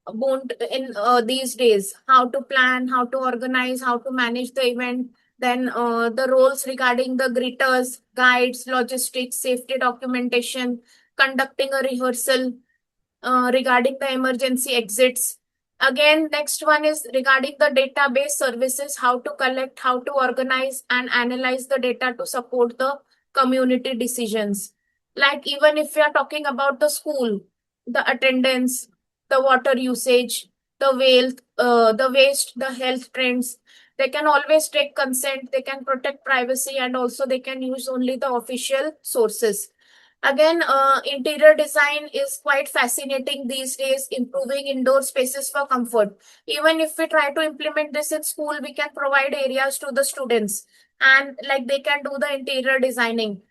boon in these days. How to plan, how to organize, how to manage the event. Then the roles regarding the greeters, guides, logistics, safety documentation, conducting a rehearsal, regarding the emergency exits. Again, next one is regarding the database services, how to collect, how to organize and analyze the data to support the community decisions. Like even if we are talking about the school, the attendance, the water usage, the waste, the health trends, they can always take consent, they can protect privacy, and also they can use only the official sources. Again, interior design is quite fascinating these days, improving indoor spaces for comfort. Even if we try to implement this in school, we can provide areas to the students and like they can do the interior designing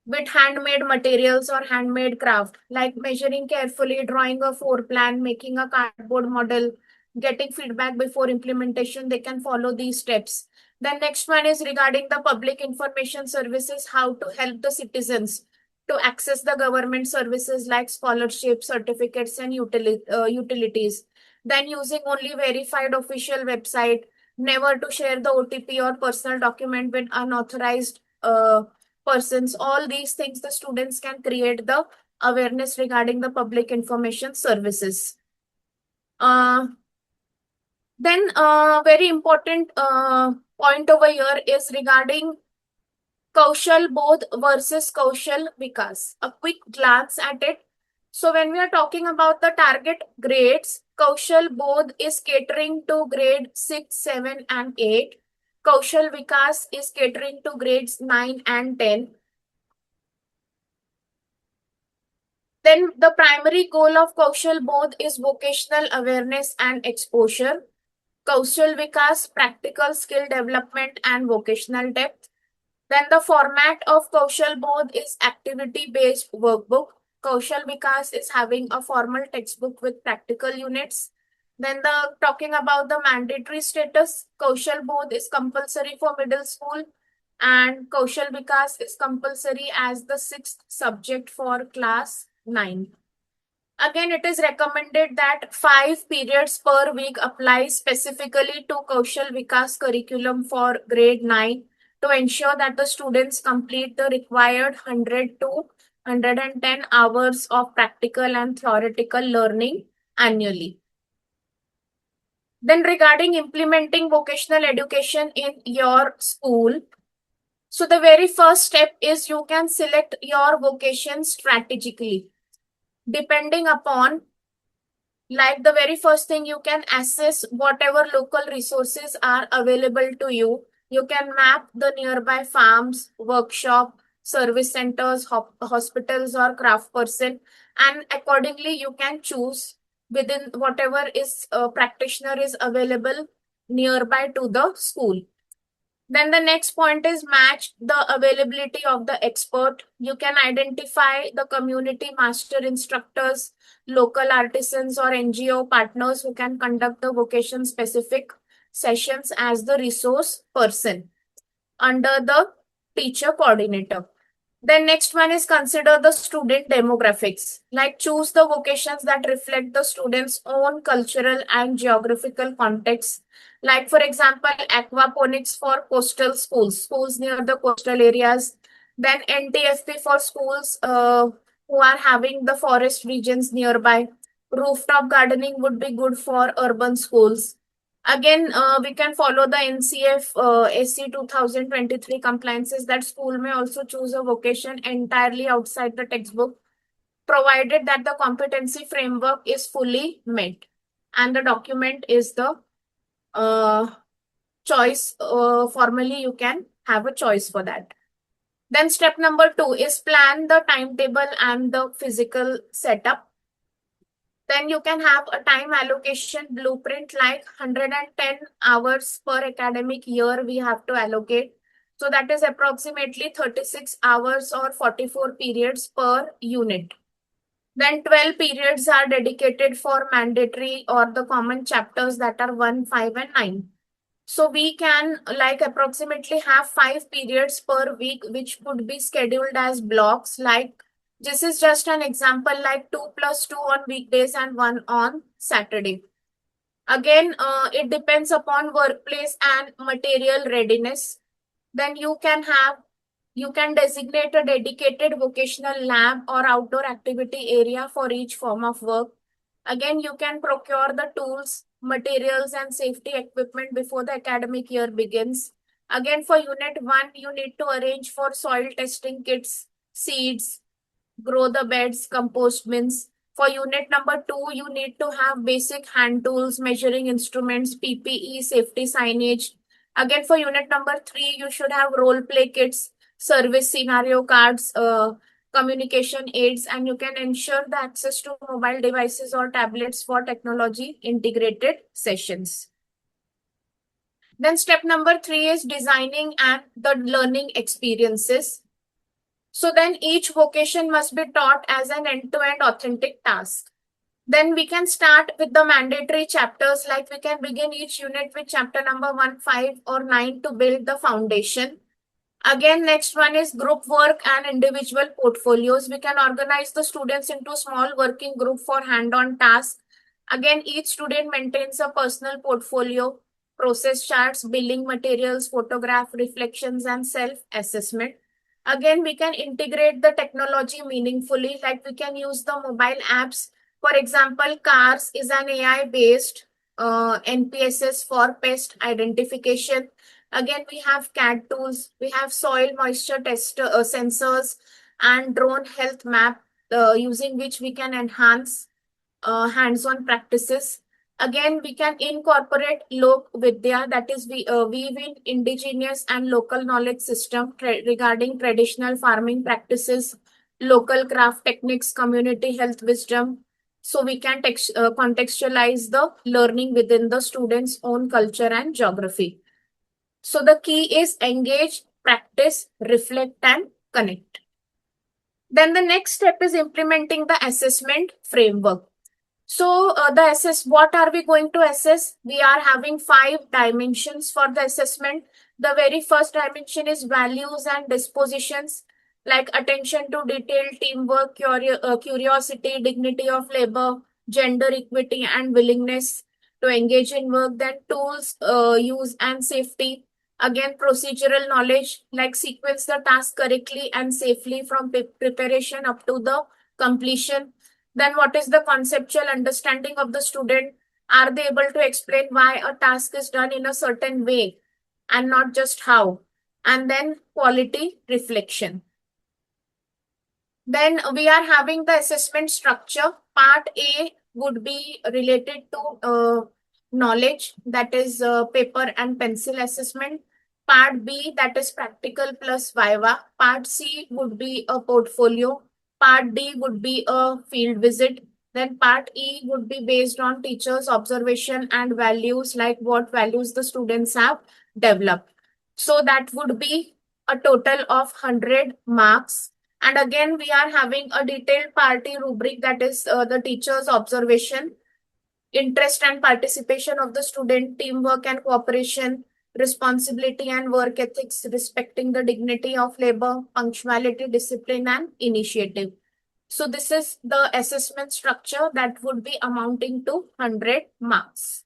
with handmade materials or handmade craft, like measuring carefully, drawing a floor plan, making a cardboard model, getting feedback before implementation. They can follow these steps. The next one is regarding the public information services, how to help the citizens to access the government services like scholarships, certificates, and utilities. Then using only verified official website, never to share the OTP or personal document with unauthorized persons. All these things the students can create the awareness regarding the public information services. Then very important point over here is regarding Kaushal Bodh versus Kaushal Vikas. A quick glance at it. So when we are talking about the target grades, Kaushal Bodh is catering to grade 6, 7 and 8. Kaushal Vikas is catering to grades 9 and 10. Then the primary goal of Kaushal Bodh is vocational awareness and exposure. Kaushal Vikas, practical skill development and vocational depth. Then the format of Kaushal Bodh is activity-based workbook. Kaushal Vikas is having a formal textbook with practical units. Then talking about the mandatory status, Kaushal Bodh is compulsory for middle school and Kaushal Vikas is compulsory as the 6th subject for class 9. Again, it is recommended that 5 periods per week apply specifically to Kaushal Vikas curriculum for grade 9 to ensure that the students complete the required 100 to 110 hours of practical and theoretical learning annually. Then regarding implementing vocational education in your school, so the very first step is you can select your vocation strategically. Depending upon, like the very first thing, you can assess whatever local resources are available to you. You can map the nearby farms, workshop, service centers, hospitals or craft person, and accordingly you can choose within whatever is practitioner is available nearby to the school. Then the next point is match the availability of the expert. You can identify the community master instructors, local artisans or NGO partners who can conduct the vocation specific sessions as the resource person under the teacher coordinator. Then next one is consider the student demographics, like choose the vocations that reflect the student's own cultural and geographical context. Like for example, aquaponics for coastal schools near the coastal areas. Then NTFP for schools who are having the forest regions nearby. Rooftop gardening would be good for urban schools. Again, we can follow the NCF SC 2023 compliances that school may also choose a vocation entirely outside the textbook, provided that the competency framework is fully met and the document is the choice. Formally, you can have a choice for that. Then step number 2 is plan the timetable and the physical setup. Then you can have a time allocation blueprint like 110 hours per academic year we have to allocate. So that is approximately 36 hours or 44 periods per unit. Then 12 periods are dedicated for mandatory or the common chapters that are 1, 5 and 9. So we can like approximately have 5 periods per week which could be scheduled as blocks. Like this is just an example, like 2 + 2 on weekdays and 1 on Saturday. Again, it depends upon workplace and material readiness. Then you can designate a dedicated vocational lab or outdoor activity area for each form of work. Again, you can procure the tools, materials and safety equipment before the academic year begins. Again, for unit 1, you need to arrange for soil testing kits, seeds, grow the beds, compost bins. For unit number 2, you need to have basic hand tools, measuring instruments, PPE, safety signage. Again, for unit number 3, you should have role play kits, service scenario cards, communication aids, and you can ensure the access to mobile devices or tablets for technology integrated sessions. Then step number 3 is designing and the learning experiences. So then each vocation must be taught as an end-to-end authentic task. Then we can start with the mandatory chapters, like we can begin each unit with chapter number 1, 5 or 9 to build the foundation. Again, next one is group work and individual portfolios. We can organize the students into small working group for hand-on tasks. Again, each student maintains a personal portfolio, process charts, billing materials, photograph reflections, and self-assessment. Again, we can integrate the technology meaningfully, like we can use the mobile apps. For example, CARS is an AI-based NPSS for pest identification. Again, we have CAD tools, we have soil moisture tester sensors and drone health map using which we can enhance hands-on practices. Again, we can incorporate Lok Vidya, that is weave in indigenous and local knowledge system regarding traditional farming practices, local craft techniques, community health wisdom. So we can contextualize the learning within the students' own culture and geography. So the key is engage, practice, reflect, and connect. Then the next step is implementing the assessment framework. So what are we going to assess? We are having 5 dimensions for the assessment. The very first dimension is values and dispositions, like attention to detail, teamwork, curiosity, dignity of labor, gender equity, and willingness to engage in work. Then tools, use and safety. Again, procedural knowledge, like sequence the task correctly and safely from preparation up to the completion. Then what is the conceptual understanding of the student? Are they able to explain why a task is done in a certain way and not just how? And then quality reflection. Then we are having the assessment structure. Part A would be related to knowledge, that is paper and pencil assessment. Part B, that is practical plus viva. Part C would be a portfolio. Part D would be a field visit. Then part E would be based on teachers' observation and values, like what values the students have developed. So that would be a total of 100 marks. And again, we are having a detailed party rubric, that is the teacher's observation, interest and participation of the student, teamwork and cooperation, responsibility and work ethics, respecting the dignity of labor, punctuality, discipline, and initiative. So this is the assessment structure that would be amounting to 100 marks.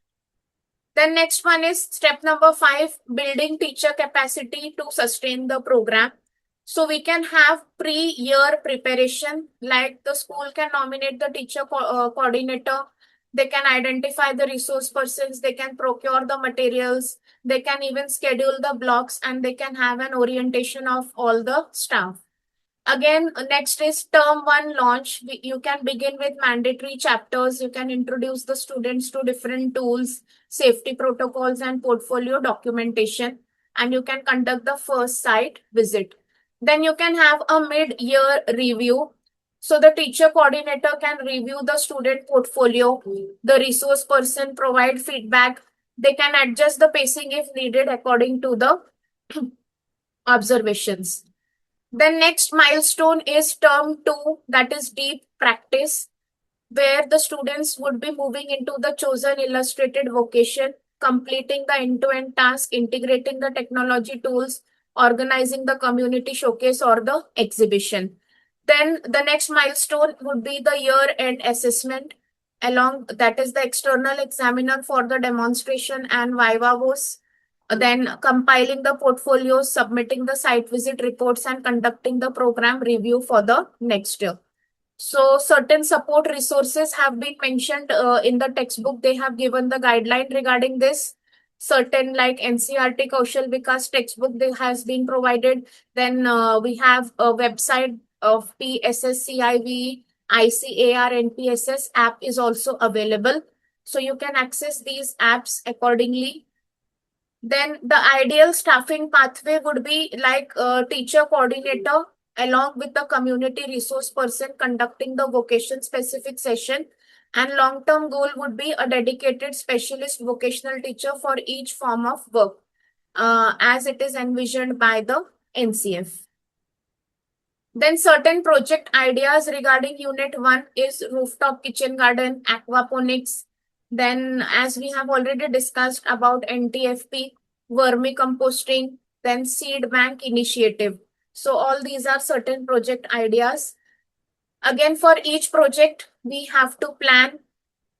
Then next one is step number 5, building teacher capacity to sustain the program. So we can have pre-year preparation, like the school can nominate the teacher coordinator. They can identify the resource persons, they can procure the materials, they can even schedule the blocks, and they can have an orientation of all the staff. Again, next is term 1 launch. You can begin with mandatory chapters. You can introduce the students to different tools, safety protocols, and portfolio documentation. And you can conduct the first site visit. Then you can have a mid-year review. So the teacher coordinator can review the student portfolio. The resource person provide feedback. They can adjust the pacing if needed according to the observations. The next milestone is term 2, that is deep practice, where the students would be moving into the chosen illustrated vocation, completing the end-to-end task, integrating the technology tools, organizing the community showcase or the exhibition. Then the next milestone would be the year-end assessment, that is the external examiner for the demonstration and viva voce. Then compiling the portfolios, submitting the site visit reports, and conducting the program review for the next year. So certain support resources have been mentioned in the textbook. They have given the guideline regarding this. Certain like NCERT Kaushal Vikas textbook has been provided. Then we have a website of PSSCIV, ICAR, NPSS app is also available. So you can access these apps accordingly. Then the ideal staffing pathway would be like teacher coordinator, along with the community resource person conducting the vocation specific session. And long-term goal would be a dedicated specialist vocational teacher for each form of work, as it is envisioned by the NCF. Then certain project ideas regarding Unit 1 is rooftop kitchen garden, aquaponics. Then, as we have already discussed about NTFP, vermicomposting, then seed bank initiative. So all these are certain project ideas. Again, for each project, we have to plan,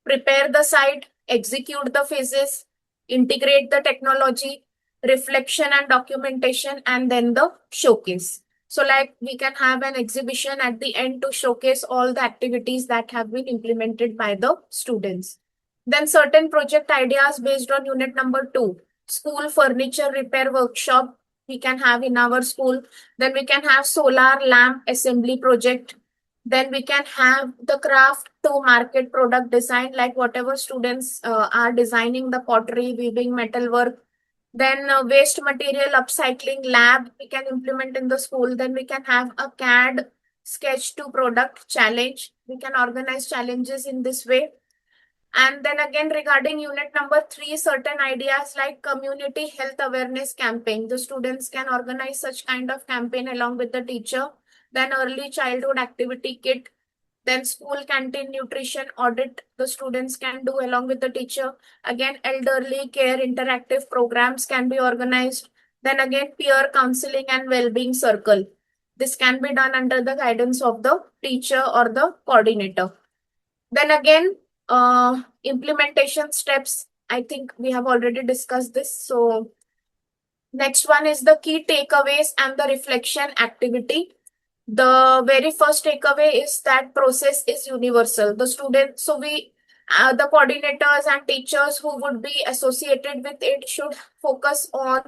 prepare the site, execute the phases, integrate the technology, reflection and documentation, and then the showcase. So like we can have an exhibition at the end to showcase all the activities that have been implemented by the students. Then certain project ideas based on unit number 2, school furniture repair workshop we can have in our school. Then we can have solar lamp assembly project. Then we can have the craft to market product design, like whatever students are designing the pottery, weaving, metalwork. Then waste material upcycling lab we can implement in the school. Then we can have a CAD sketch to product challenge. We can organize challenges in this way. And then again, regarding unit number 3, certain ideas like community health awareness campaign. The students can organize such kind of campaign along with the teacher. Then early childhood activity kit. Then school canteen nutrition audit the students can do along with the teacher. Again, elderly care interactive programs can be organized. Then again, peer counseling and well-being circle. This can be done under the guidance of the teacher or the coordinator. Then again, implementation steps. I think we have already discussed this. So next one is the key takeaways and the reflection activity. The very first takeaway is that process is universal. The student, so we, the coordinators and teachers who would be associated with it should focus on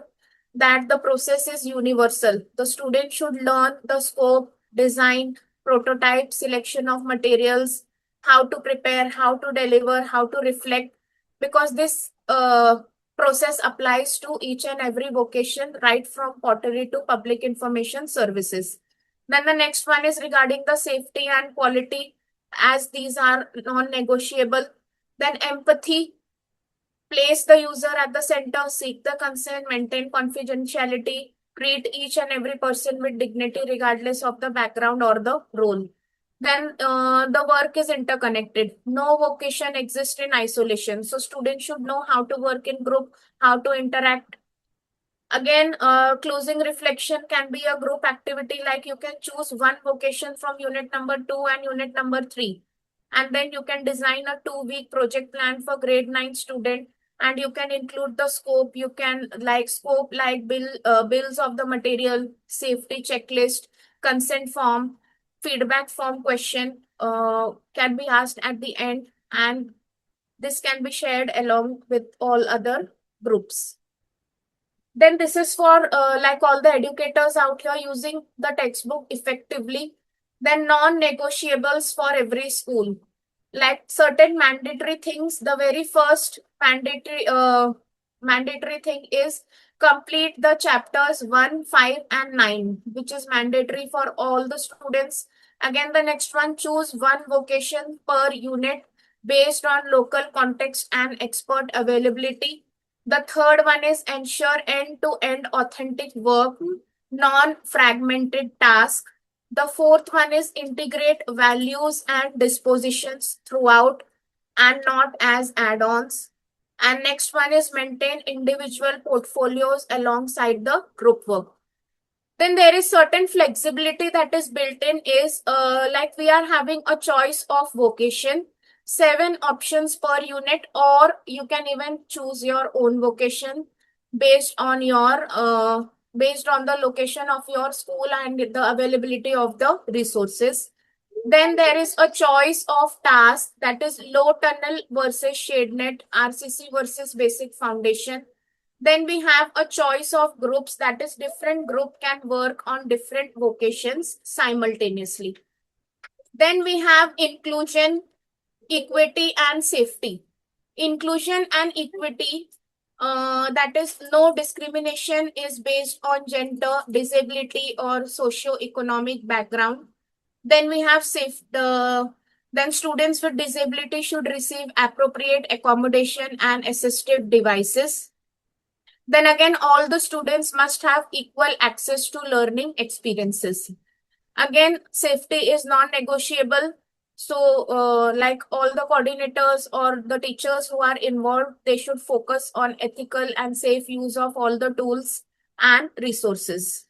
that the process is universal. The student should learn the scope, design, prototype, selection of materials, how to prepare, how to deliver, how to reflect, because this process applies to each and every vocation, right from pottery to public information services. Then the next one is regarding the safety and quality, as these are non-negotiable. Then empathy, place the user at the center, seek the consent, maintain confidentiality, treat each and every person with dignity regardless of the background or the role. Then the work is interconnected. No vocation exists in isolation. So students should know how to work in group, how to interact. Again, closing reflection can be a group activity, like you can choose one vocation from unit number 2 and unit number 3. And then you can design a 2-week project plan for grade 9 student. And you can include the scope. You can bills of the material, safety checklist, consent form, feedback form question can be asked at the end. And this can be shared along with all other groups. Then this is for like all the educators out here using the textbook effectively. Then non-negotiables for every school. Like certain mandatory things, the very first mandatory thing is complete the chapters 1, 5 and 9, which is mandatory for all the students. Again, the next one, choose one vocation per unit based on local context and expert availability. The third one is ensure end-to-end authentic work, non-fragmented task. The fourth one is integrate values and dispositions throughout and not as add-ons. And next one is maintain individual portfolios alongside the group work. Then there is certain flexibility that is built in is like we are having a choice of vocation, 7 options per unit, or you can even choose your own vocation based on your based on the location of your school and the availability of the resources. Then there is a choice of task, that is low tunnel versus shade net, RCC versus basic foundation. Then we have a choice of groups, that is different group can work on different vocations simultaneously. Then we have inclusion, equity and safety. Inclusion and equity That is, no discrimination is based on gender, disability, or socio-economic background. Then we have then students with disability should receive appropriate accommodation and assistive devices. Then again, all the students must have equal access to learning experiences. Again, safety is non-negotiable. So, like all the coordinators or the teachers who are involved, they should focus on ethical and safe use of all the tools and resources.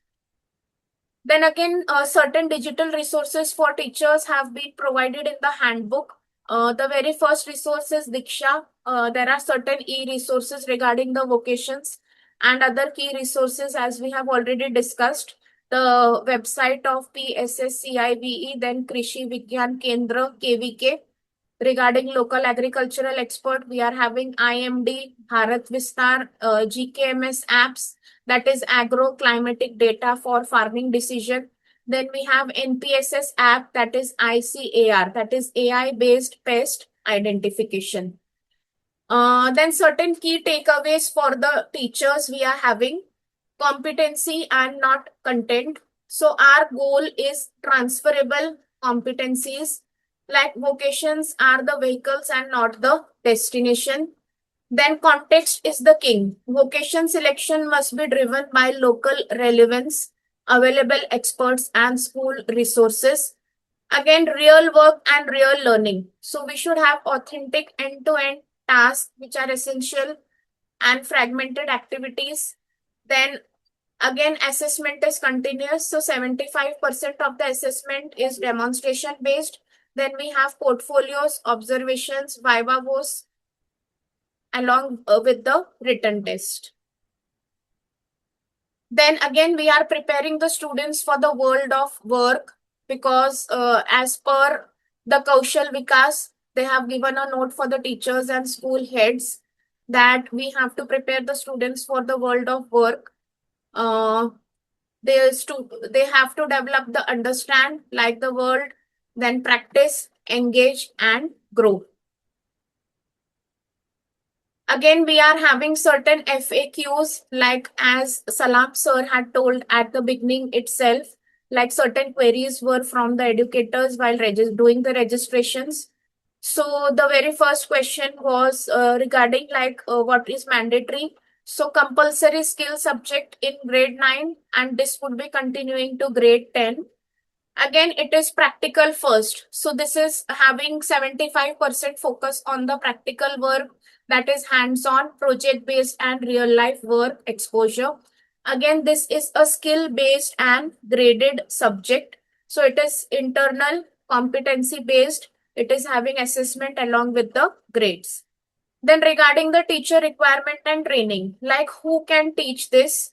Then again, certain digital resources for teachers have been provided in the handbook. The very first resource is Diksha. There are certain e-resources regarding the vocations and other key resources as we have already discussed. The website of PSSCIVE, then Krishi Vigyan Kendra, KVK. Regarding local agricultural expert, we are having IMD, Bharat Vistar, GKMS apps, that is agro-climatic data for farming decision. Then we have NPSS app, that is ICAR, that is AI-based pest identification. Then certain key takeaways for the teachers we are having: competency and not content. So our goal is transferable competencies, like vocations are the vehicles and not the destination. Then context is the king. Vocation selection must be driven by local relevance, available experts and school resources. Again, real work and real learning. So we should have authentic end-to-end tasks which are essential and fragmented activities. Then again, assessment is continuous. So 75% of the assessment is demonstration based. Then we have portfolios, observations, viva voce, along with the written test. Then again, we are preparing the students for the world of work because as per the Kaushal Vikas, they have given a note for the teachers and school heads that we have to prepare the students for the world of work. They have to develop the understand, like the world, then practice, engage, and grow. Again, we are having certain FAQs, like as Salam sir had told at the beginning itself, like certain queries were from the educators while doing the registrations. So the very first question was regarding like what is mandatory. So compulsory skill subject in grade 9, and this would be continuing to grade 10. Again, it is practical first. So this is having 75% focus on the practical work, that is hands-on, project-based and real-life work exposure. Again, this is a skill-based and graded subject. So it is internal, competency-based. It is having assessment along with the grades. Then regarding the teacher requirement and training, like who can teach this?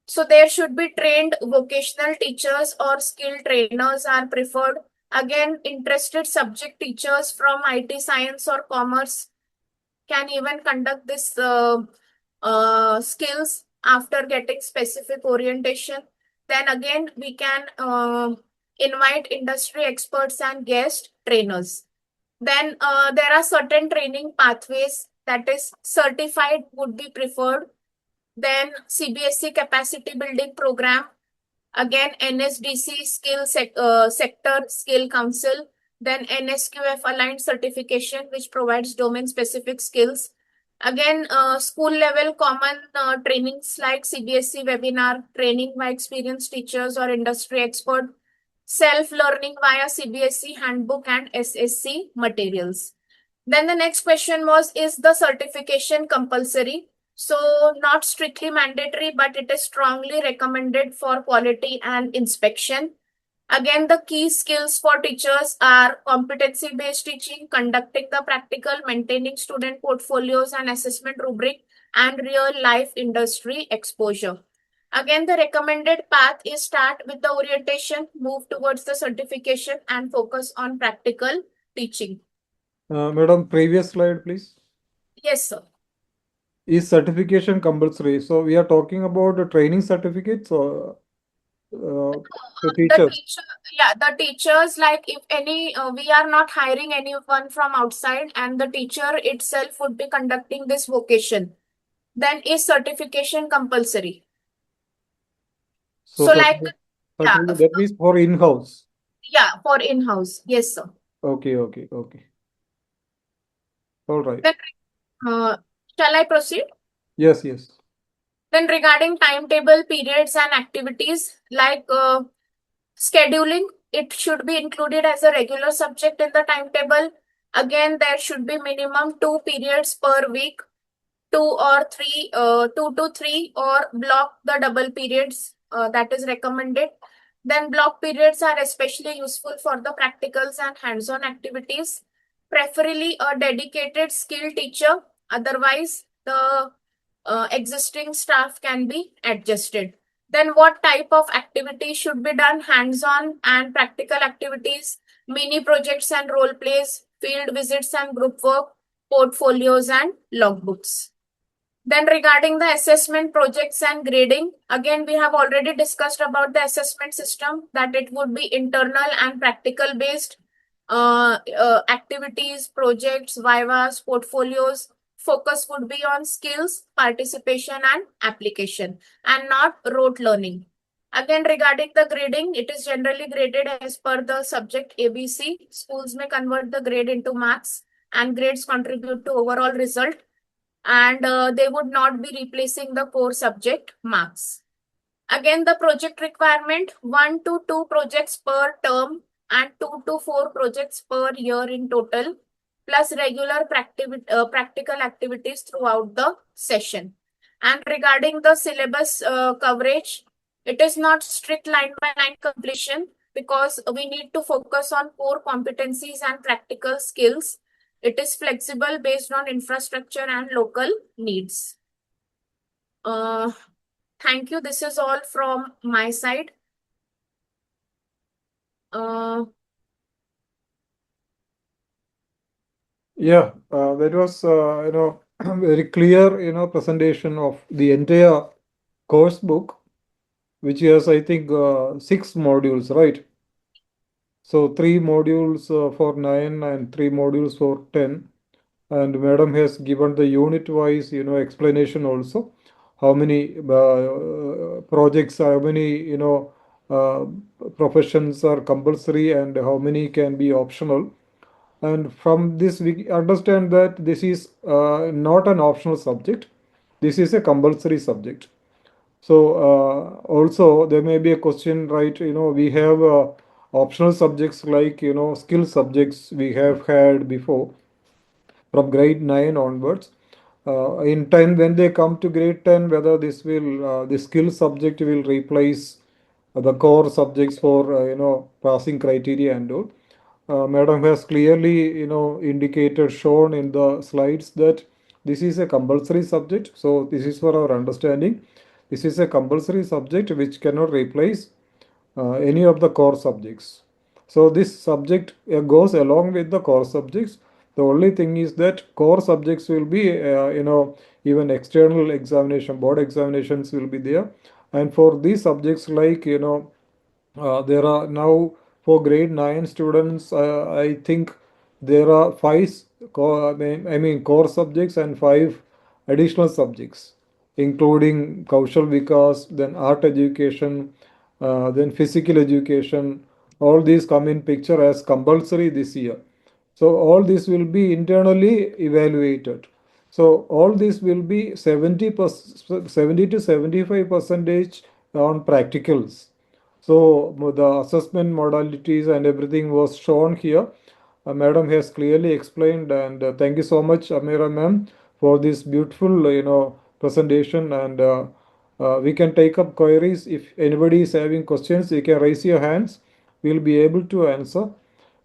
So there should be trained vocational teachers or skilled trainers are preferred. Again, interested subject teachers from IT, science or commerce can even conduct this skills after getting specific orientation. Then again, we can invite industry experts and guest trainers. Then there are certain training pathways, that is certified would be preferred. Then CBSE capacity building program. Again, NSDC sector skill council. Then NSQF aligned certification, which provides domain specific skills. Again, school level common trainings like CBSE webinar, training by experienced teachers or industry expert, self-learning via CBSE handbook and SSC materials. Then the next question was, is the certification compulsory? So not strictly mandatory, but it is strongly recommended for quality and inspection. Again, the key skills for teachers are competency-based teaching, conducting the practical, maintaining student portfolios and assessment rubric, and real-life industry exposure. Again, the recommended path is start with the orientation, move towards the certification, and focus on practical teaching. Madam, previous slide, please. Yes, sir. Is certification compulsory? So we are talking about the training certificates or the teachers? The teachers, like if any, we are not hiring anyone from outside, and the teacher itself would be conducting this vocation. then is certification compulsory? So So like, that means for in-house. yeah, for in-house. Yes, sir. Okay. All right. Then, shall I proceed? Yes. Then regarding timetable, periods and activities, like scheduling, it should be included as a regular subject in the timetable. Again, there should be minimum 2 periods per week, 2 to 3, or block the double periods that is recommended. Then block periods are especially useful for the practicals and hands-on activities, preferably a dedicated skilled teacher. Otherwise, the existing staff can be adjusted. Then what type of activities should be done? Hands-on and practical activities, mini projects and role plays, field visits and group work, portfolios and logbooks. Then regarding the assessment projects and grading, again, we have already discussed about the assessment system, that it would be internal and practical based activities, projects, vivas, portfolios. Focus would be on skills, participation and application, and not rote learning. Again, regarding the grading, it is generally graded as per the subject ABC. Schools may convert the grade into marks, and grades contribute to overall result, and they would not be replacing the core subject marks. Again, the project requirement, 1 to 2 projects per term and 2 to 4 projects per year in total, plus regular practical activities throughout the session. And regarding the syllabus coverage, it is not strict line by line completion, because we need to focus on core competencies and practical skills. It is flexible based on infrastructure and local needs. Thank you. This is all from my side. Yeah, that was very clear presentation of the entire course book, which has, I think, 6 modules, right? So 3 modules for 9 and 3 modules for 10. And madam has given the unit wise explanation also, how many projects, how many uh, professions are compulsory and how many can be optional. And from this we understand that this is not an optional subject, this is a compulsory subject. So also there may be a question, right? We have optional subjects like skill subjects we have had before from grade 9 onwards. In 10, when they come to grade 10, whether the skill subject will replace the core subjects for passing criteria and all. Madam has clearly indicated, shown in the slides, that this is a compulsory subject. So this is for our understanding. This is a compulsory subject which cannot replace any of the core subjects. So this subject goes along with the core subjects. The only thing is that core subjects will be, even external examination, board examinations will be there. And for these subjects, like, there are now for grade 9 students, I think there are 5 core subjects and 5 additional subjects, including Kaushal Vikas, then art education, then physical education. All these come in picture as compulsory this year. So all this will be internally evaluated. So all this will be 70 to 75% on practicals. So the assessment modalities and everything was shown here. Madam has clearly explained, and thank you so much, Amira ma'am, for this beautiful presentation. And we can take up queries. If anybody is having questions, you can raise your hands. We'll be able to answer.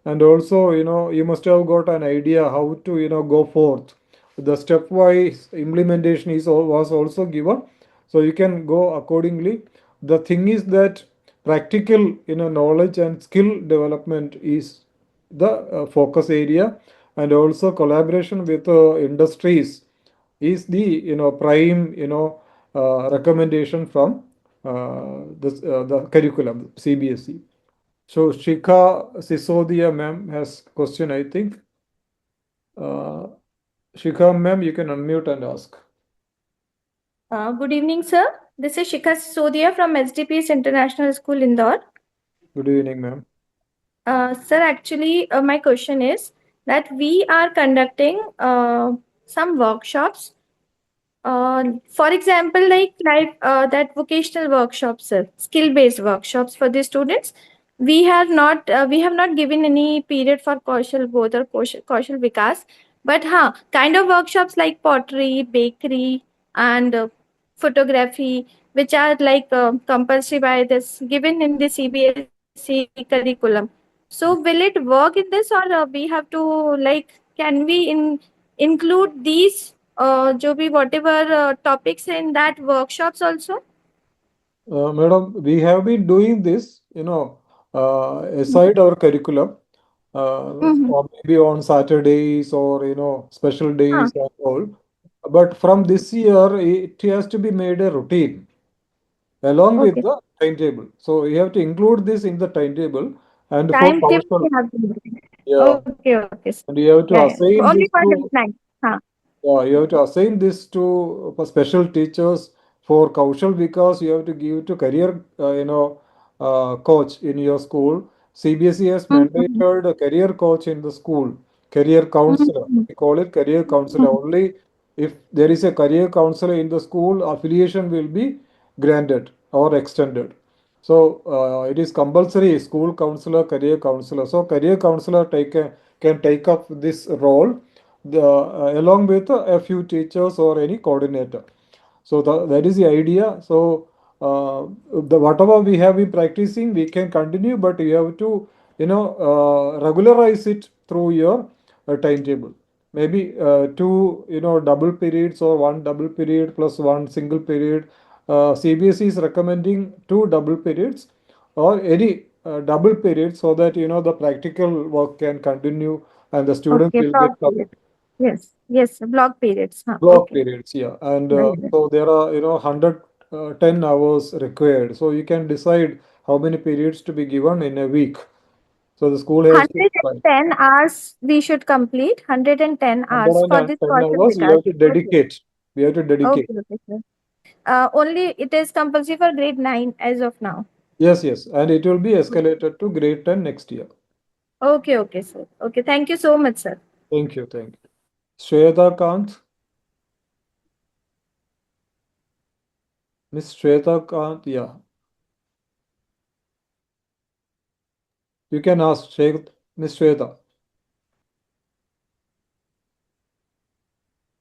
And also, you must have got an idea how to go forth. The stepwise implementation was also given, so you can go accordingly. The thing is that practical knowledge and skill development is the focus area, and also collaboration with industries is the prime recommendation from the curriculum CBSE. So Shikha Sisodia ma'am has question, I think. Shikha ma'am, you can unmute and ask. Good evening, sir. This is Shikha Sodia from SDPS International School, Indore. Good evening, ma'am. Sir, actually, my question is that we are conducting some workshops. For example, like that vocational workshops, sir, skill-based workshops for the students. We have not given any period for Kaushal Bodh or Kaushal Vikas, but kind of workshops like pottery, bakery, and photography, which are like compulsory by this given in the CBSE curriculum. So will it work in this, or we have to like can we include these जो भी whatever topics in that workshops also? Madam, we have been doing this, aside our curriculum, Mm-hmm. or maybe on Saturdays or, special days and all. But from this year, it has to be made a routine along with Okay. the timetable. So you have to include this in the timetable and for Timetable council, we have to do. yeah, Okay, okay, sir. and you have to Yeah, yeah. assign Only this for the to night. you have to assign this to special teachers for Kaushal because you have to give to career, coach in your school. CBSE has Mm-hmm. mandated a career coach in the school, career counselor. Mm-hmm. We call it career counselor. Only if there is a career counselor in the school, affiliation will be granted or extended. So it is compulsory school counselor, career counselor. So career counselor can take up this role along with a few teachers or any coordinator. So that is the idea. So the whatever we have been practicing, we can continue, but you have to regularize it through your timetable. Maybe two double periods or one double period plus one single period. CBSE is recommending two double periods or any double period so that the practical work can continue and the students Okay, will get block periods. Yes, yes, block periods. block Okay. periods, yeah. And Very good. so there are 110 hours required, so you can decide how many periods to be given in a week. So the school has to decide. 110 hours we should complete. 110 hours for this 110 Kaushal hours we Vikas. have to dedicate. We have to dedicate. Okay, okay, sir. Only it is compulsory for grade 9 as of now. Yes, and it will be escalated to grade 10 next year. Okay, okay, sir. Okay, thank you so much, sir. Thank you. Shweta Kant. Miss Shweta Kant, yeah. You can ask Miss Shweta.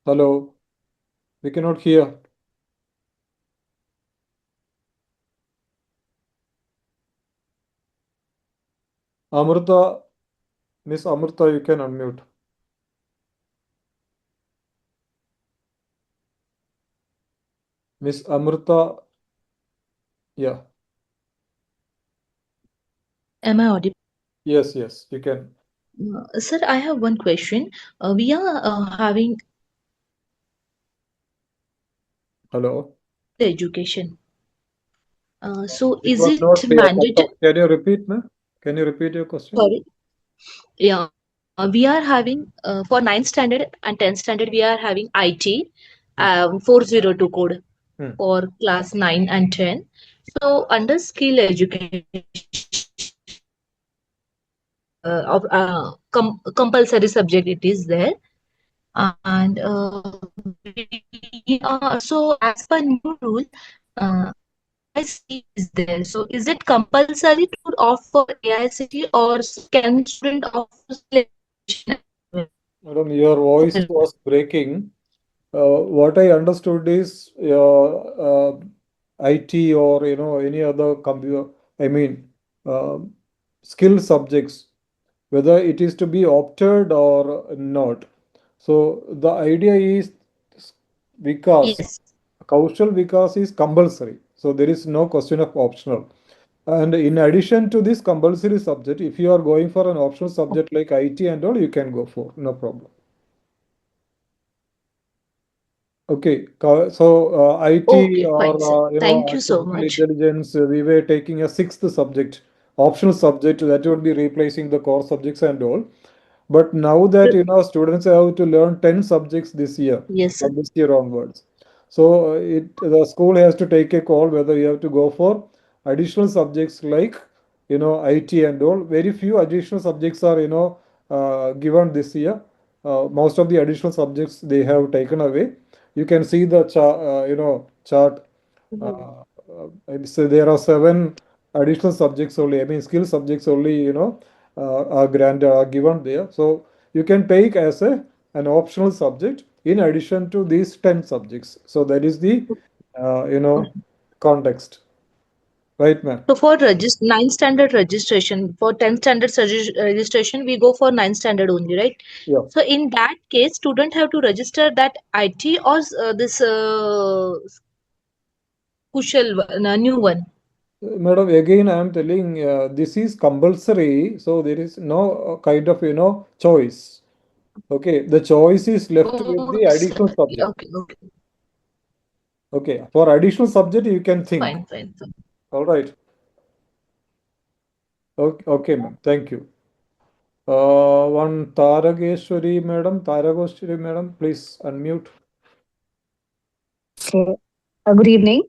Hello. We cannot hear. Amrita, Miss Amrita, you can unmute. Miss Amrita, yeah. Am I audible? Yes, you can. Sir, I have one question. We are having Hello. education. So It is was it not clear. mandatory? Can you repeat, ma'am? Can you repeat your question? Sorry. Yeah. We are having for 9th standard and 10th standard, we are having IT 402 code for class 9 and 10. So under skill education, of compulsory subject it is there. And we are, so as per new rule, AICT is there. So is it compulsory to opt for AICT or can student opt for skill education? Madam, your voice was breaking. What I understood is IT or any other computer. I mean, uh, skill subjects, whether it is to be opted or not. So the idea is Vikas, Yes. Kaushal Vikas is compulsory. So there is no question of optional. And in addition to this compulsory subject, if you are going for an optional subject like IT and all, you can go for, no problem. Okay, so IT Okay, or fine, sir. Thank you so artificial much. intelligence, we were taking a sixth subject, optional subject that would be replacing the core subjects and all. But now that students have to learn 10 subjects this year, Yes, sir. from this year onwards. So the school has to take a call whether you have to go for additional subjects like, IT and all. Very few additional subjects are, given this year. Most of the additional subjects they have taken away. You can see the chart. So there are 7 additional subjects only. I mean, skill subjects only, are granted, are given there. So you can take as an optional subject in addition to these 10 subjects. So that is the, context. Right, ma'am? So for 9th standard registration, for 10th standard registration, we go for 9th standard only, right? Yeah. So in that case, student have to register that IT or this Kushal new one. Madam, again, I am telling this is compulsory, so there is no kind of, choice. Okay, the choice is left with the additional subject. Okay, okay. Okay, for additional subject, you can think. Fine, fine. All right. Okay, ma'am. Thank you. One Tarageshwari, madam, please unmute. Okay. Good evening.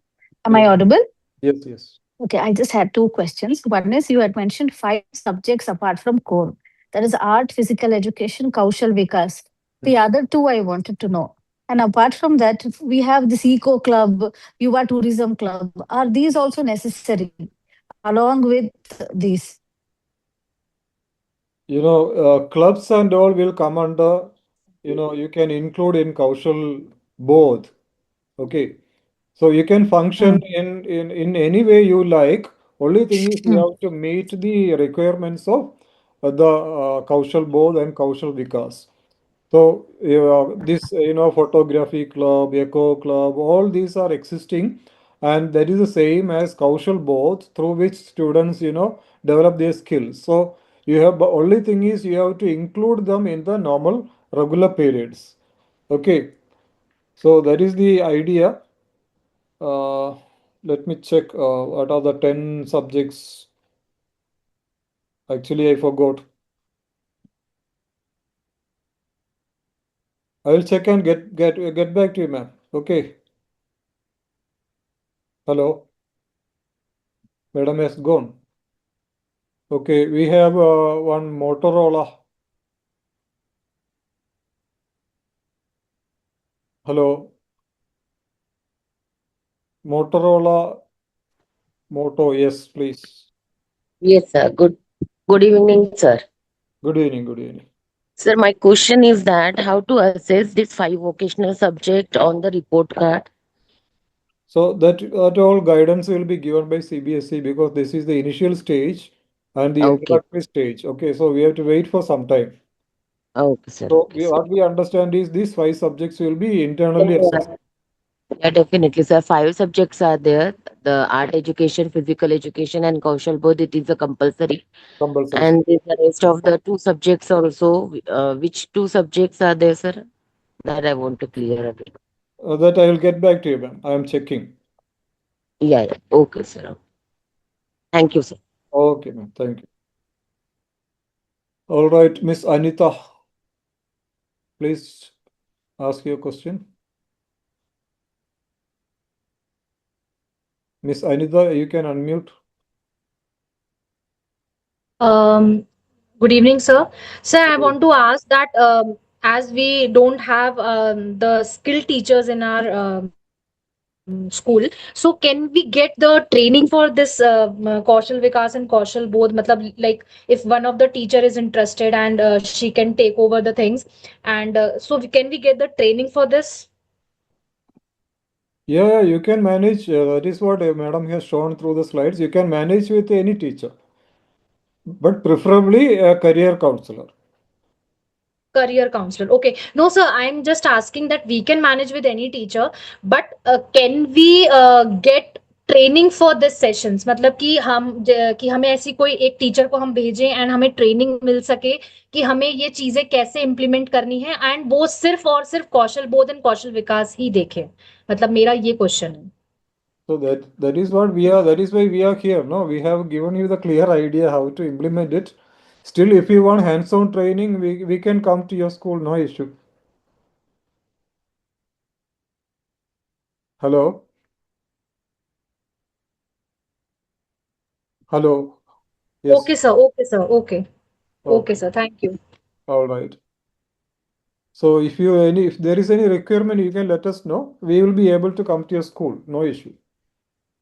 Am I Yes. audible? Yes, yes. Okay, I just had 2 questions. One is you had mentioned 5 subjects apart from core. That is art, physical education, Kaushal Vikas. The other 2 I wanted to know. And apart from that, we have this Eco Club, Yuva Tourism Club. Are these also necessary along with these? Clubs and all will come under, you can include in Kaushal both. Okay. So you can function in any way you like. Only thing is you have to meet the requirements of the Kaushal board and Kaushal Vikas. So this, photography club, eco club, all these are existing, and that is the same as Kaushal board through which students, develop their skills. So you have, but only thing is you have to include them in the normal regular periods. Okay. So that is the idea. Let me check what are the 10 subjects. Actually, I forgot. I will check and get back to you, ma'am. Okay. Hello. Madam has gone. Okay, we have one Motorola. Hello. Motorola. Moto, yes, please. Yes, sir. Good evening, sir. Good evening, good evening. Sir, my question is that how to assess this 5 vocational subject on the report card? So that all guidance will be given by CBSE because this is the initial stage and the Okay. introductory stage. Okay, so we have to wait for some time. Okay, sir. So Okay, sir. what we understand is these 5 subjects will be internally assessed. Yeah, definitely, sir. 5 subjects are there. The art education, physical education, and Kaushal both. It is a compulsory. Compulsory. And the rest of the 2 subjects also. Which 2 subjects are there, sir? That I want to clear a bit. That I will get back to you, ma'am. I am checking. Yeah. Okay, sir. Thank you, sir. Okay, ma'am. Thank you. All right, Miss Anita, please ask your question. Miss Anita, you can unmute. Good evening, sir. Sir, I want to ask that as we don't have the skilled teachers in our school, so can we get the training for this Kaushal Vikas and Kaushal both? Matlab, like if one of the teacher is interested and she can take over the things, and can we get the training for this? Yeah, you can manage. That is what madam has shown through the slides. You can manage with any teacher, but preferably a career counselor. Career counselor. Okay. No, sir, I'm just asking that we can manage with any teacher, but can we get training for this sessions मतलब कि हमें ऐसी कोई एक teacher को हम भेजें and हमें ट्रेनिंग मिल सके कि हमें ये चीजें कैसे इम्प्लीमेंट करनी है एंड वो सिर्फ और सिर्फ कौशल बोध एंड कौशल विकास ही देखे मतलब मेरा ये क्वेश्चन है. So that is what we are. That is why we are here. No, we have given you the clear idea how to implement it. Still, if you want hands-on training, we can come to your school. No issue. Hello? Hello? Yes. Okay, sir. Okay, sir. Okay. Okay, Okay. sir. Thank you. All right. So if there is any requirement, you can let us know. We will be able to come to your school. No issue.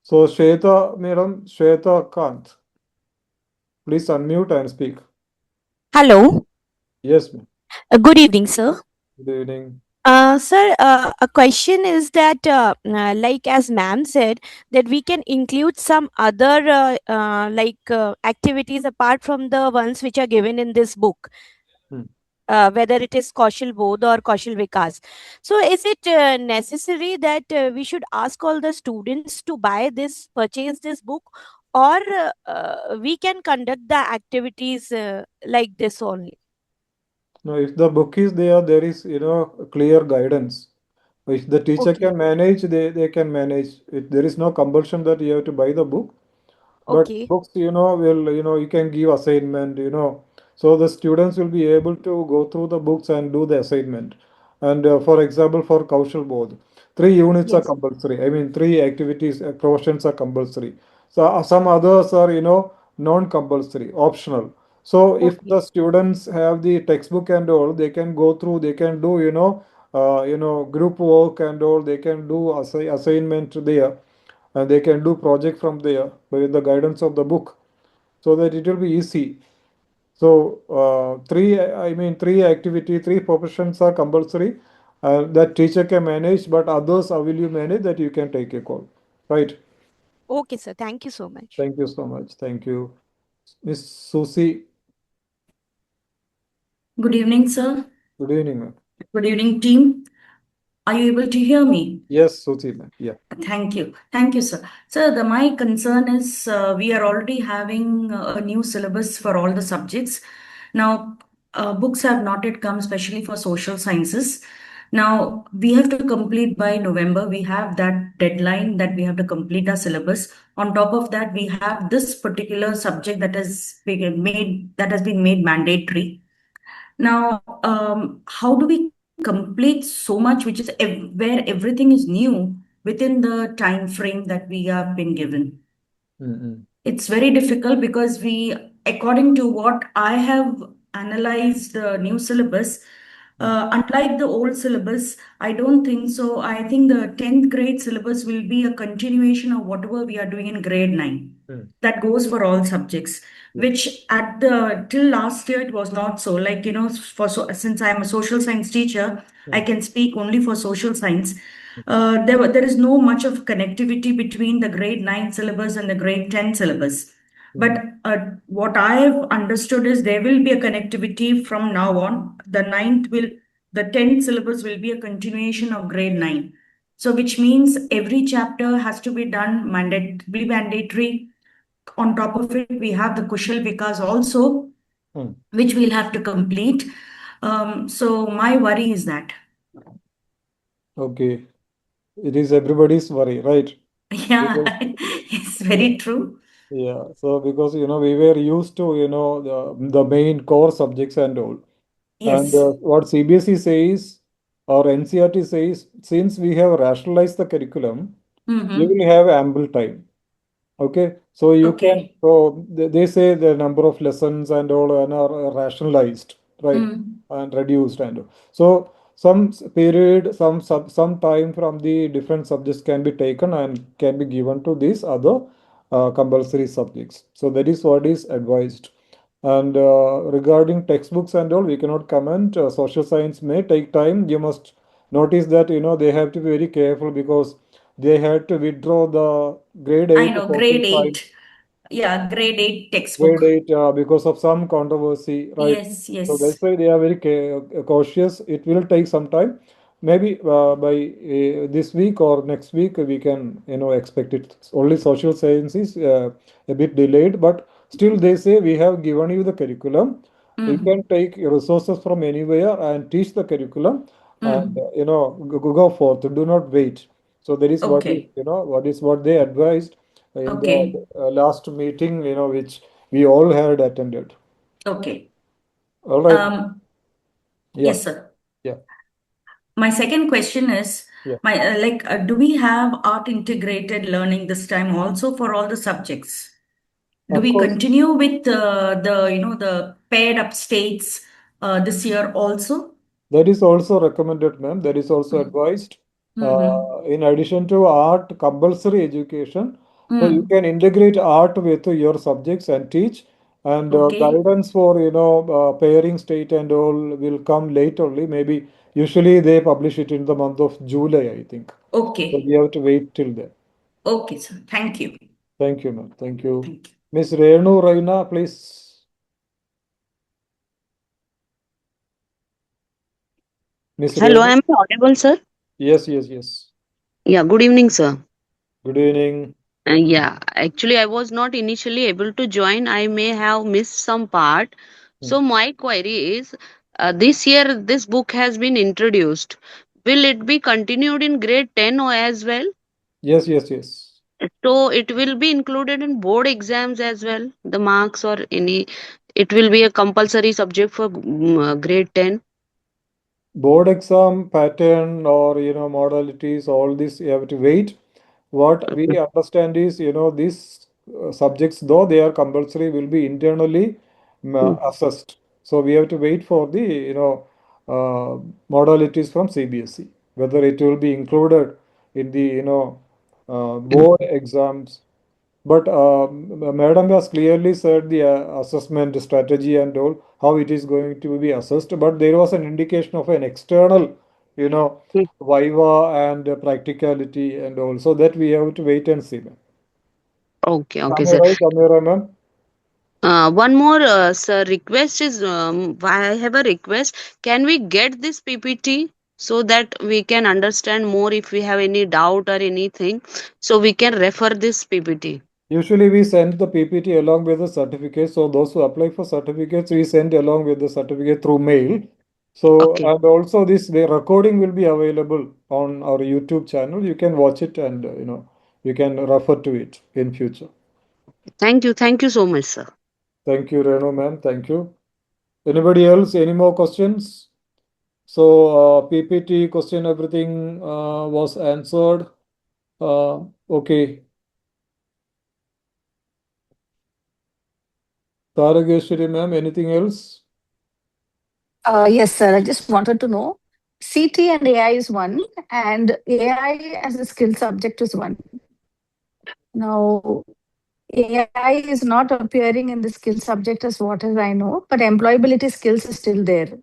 So Shweta, Madam, Shweta Kant, please unmute and speak. Hello. Yes, ma'am. Good evening, sir. Good evening. Sir, a question is that, like as ma'am said, that we can include some other activities apart from the ones which are given in this book, Hmm. whether it is Kaushal Bodh or Kaushal Vikas. So, is it necessary that we should ask all the students to purchase this book, or we can conduct the activities like this only? Now, if the book is there, there is, clear guidance. If the teacher Okay. can manage, they can manage. There is no compulsion that you have to buy the book. But Okay. books, you can give assignment. So the students will be able to go through the books and do the assignment. And for example, for Kaushal Bodh, 3 units are Yes. compulsory. I mean, 3 activities, portions are compulsory. So some others are, non-compulsory, optional. So if Okay. the students have the textbook and all, they can go through, they can do, group work and all, they can do assignment there, and they can do project from there with the guidance of the book, so that it will be easy. So three professions are compulsory, that teacher can manage, but others, how will you manage, that you can take a call, right? Okay, sir. Thank you so much. Thank you so much. Thank you. Miss Susie, Good evening, sir. good evening, ma'am. Good evening, team. Are you able to hear me? Yes, Susie, ma'am. Yeah. Thank you. Thank you, sir. Sir, my concern is we are already having a new syllabus for all the subjects. Now, books have not yet come, especially for social sciences. Now, we have to complete by November. We have that deadline that we have to complete our syllabus. On top of that, we have this particular subject that has been made mandatory. Now, how do we complete so much, which is where everything is new within the time frame that we have been given? It's very difficult because according to what I have analyzed the new syllabus, unlike the old syllabus, I don't think so. I think the 10th grade syllabus will be a continuation of whatever we are doing in grade 9. That goes for all subjects, which till last year it was not so. Like, since I'm a social science teacher, I can speak only for social science. There is no much of connectivity between the grade 9 syllabus and the grade 10 syllabus. But what I have understood is there will be a connectivity from now on. The 10th syllabus will be a continuation of grade 9. So which means every chapter has to be done mandatory. On top of it, we have the Kushal Vikas also, which we'll have to complete. So my worry is that. Okay. It is everybody's worry, right? Yeah, Because, it's very true. yeah. So because, we were used to, the main core subjects and all. And Yes. what CBSE says or NCERT says, since we have rationalized the curriculum, you will have ample time. Okay, so Okay. they say the number of lessons and all are rationalized, right, and reduced, and so period, some time from the different subjects can be taken and can be given to these other compulsory subjects. So that is what is advised. And regarding textbooks and all, we cannot comment. Social science may take time. You must notice that, they have to be very careful because they had to withdraw the grade I 8 know, grade social science, 8. Yeah, grade 8 grade textbook. 8 because of some controversy, right? Yes, So that's yes. why they are very cautious. It will take some time. Maybe by this week or next week, we can, expect it. Only social science is a bit delayed, but still they say we have given you the curriculum. You can take resources from anywhere and teach the curriculum, and go forth. Do not wait. So that is Okay. what they advised in Okay. the last meeting, which we all had attended. Okay. All right. Um, Yeah. yes, sir. Yeah. My second question is, Yeah. Do we have art integrated learning this time also for all the subjects? Do Of we course, continue with the paired up states this year also? that is also recommended, ma'am. That is also advised. Mm-hmm. In addition to art compulsory education, so you Mm. can integrate art with your subjects and teach. And Okay. guidance for pairing state and all will come late only. Maybe usually they publish it in the month of July, I think. So Okay. we have to wait till then. Okay, sir. Thank you. Thank you, ma'am. Thank you. Thank you. Miss Renu Raina, please. Miss Hello, Renu. am I audible, sir? Yes, yes, yes. Yeah, good evening, sir. Good evening. Yeah, actually, I was not initially able to join. I may have missed some part. So, my query is this year, this book has been introduced. Will it be continued in grade 10 or as well? Yes, yes, yes. So, it will be included in board exams as well, the marks or any, it will be a compulsory subject for grade 10. Board exam pattern or modalities, all this you have to wait. What we understand is these subjects, though they are compulsory, will be internally assessed. So we have to wait for the uh, modalities from CBSE, whether it will be included in the board exams. But Madam has clearly said the assessment strategy and all, how it is going to be assessed. But there was an indication of an external, viva and practicality and also that we have to wait and see. Ma'am. Okay, Am okay, I sir. right, Amira, ma'am? One more, sir, request is I have a request. Can we get this PPT so that we can understand more if we have any doubt or anything? So we can refer this PPT. Usually we send the PPT along with the certificate. So those who apply for certificates, we send along with the certificate through mail. So, Okay. and also the recording will be available on our YouTube channel. You can watch it and, you can refer to it in future. Thank you. Thank you so much, sir. Thank you, Renu, ma'am. Thank you. Anybody else? Any more questions? So, PPT question, everything was answered. Okay. Tarageshwari, ma'am, anything else? Yes, sir. I just wanted to know CT and AI is one, and AI as a skill subject is one. Now, AI is not appearing in the skill subject as what as I know, but employability skills is still there.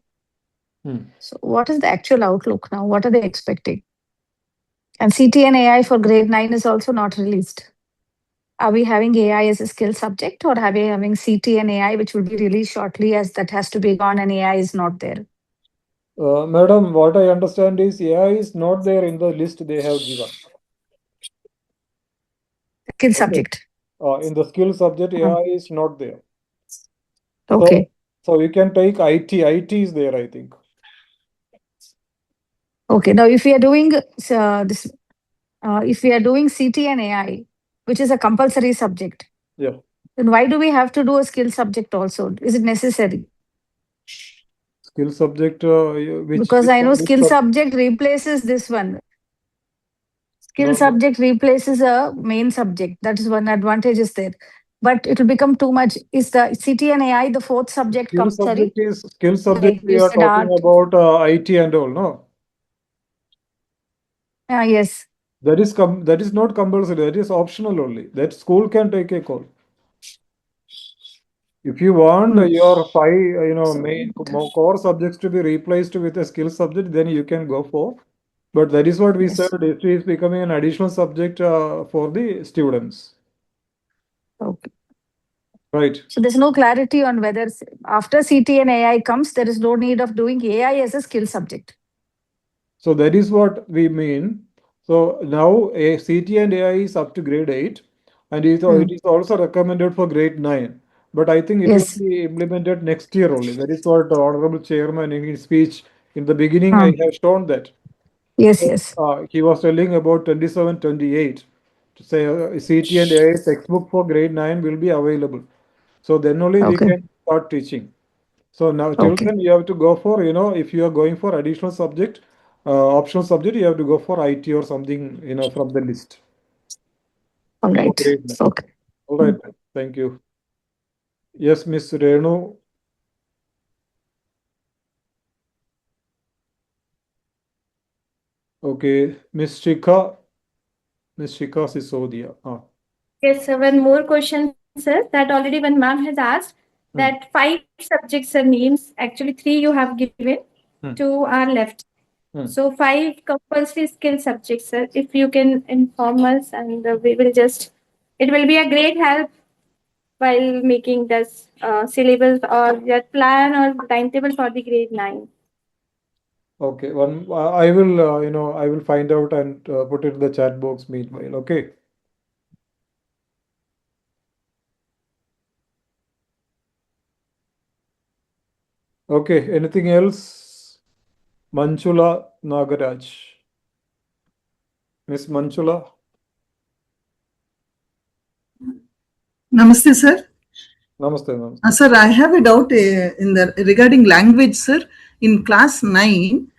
So, what is the actual outlook now? What are they expecting? And CT and AI for grade 9 is also not released. Are we having AI as a skill subject, or are we having CT and AI, which will be released shortly as that has to be gone and AI is not there? Madam, what I understand is AI is not there in the list they have given. Skill subject. In the skill subject, AI is not there. Okay. So you can take IT. IT is there, I think. Okay. Now, if we are doing if we are doing CT and AI, which is a compulsory subject, Yeah. then why do we have to do a skill subject also? Is it necessary? Skill subject, which Because I know which skill subject replaces this one. Skill No, no. subject replaces a main subject. That is one advantage is there. But it will become too much. Is the CT and AI the fourth subject Skill compulsory? subject we You are said talking art. about IT and all, no? Yes. That is not compulsory. That is optional only. That school can take a call. If you want your five, main core subjects to be replaced with a skill subject, then you can go for. But that is what we said. History is becoming an additional subject for the students. Okay. Right. So there's no clarity on whether after CT and AI comes, there is no need of doing AI as a skill subject. So that is what we mean. So now a CT and AI is up to grade 8, and it is also recommended for grade 9. But I think it will be implemented next year only. That is what the Honorable Chairman in his speech in the beginning I have shown that. Yes, So, yes. he was telling about 27, 28 to say CT and AI textbook for grade 9 will be available. So then only we can start teaching. So now till then you have to go for, if you are going for additional subject, optional subject, you have to go for IT or something, from the list. All right. Okay, ma'am. Okay. All right, ma'am. Thank you. Yes, Miss Renu. Okay, Miss Shikha Sisodia. Yes, sir. One more question, sir. That already one ma'am has asked that 5 subjects are names. Actually, 3 you have given, 2 are left. So 5 compulsory skill subjects, sir. If you can inform us, and we will just. It will be a great help while making this syllabus or that plan or timetable for the grade 9. Okay, I will, I will find out and put it in the chat box meanwhile. Okay. Okay, anything else? Manchula Nagaraj. Miss Manchula. Namaste, sir. Namaste, ma'am. Sir, I have a doubt regarding language, sir. In class 9,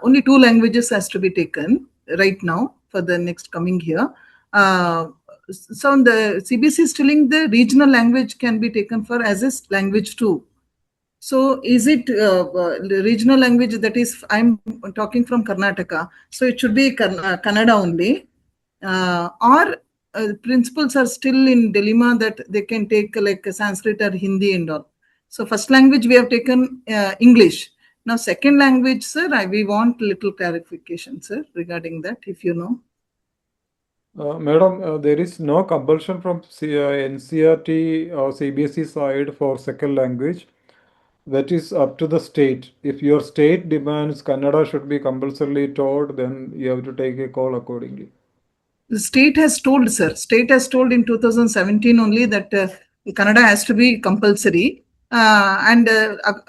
only 2 languages has to be taken right now for the next coming year. So the CBSE is telling the regional language can be taken for as a language too. So is it the regional language, that is, I'm talking from Karnataka, so it should be Kannada only, or principals are still in dilemma that they can take like Sanskrit or Hindi and all. So first language we have taken English. Now second language, sir, we want little clarification, sir, regarding that, if you know. Madam, there is no compulsion from NCERT or CBSE side for second language. That is up to the state. If your state demands Kannada should be compulsorily taught, then you have to take a call accordingly. The state has told, sir. State has told in 2017 only that Kannada has to be compulsory. And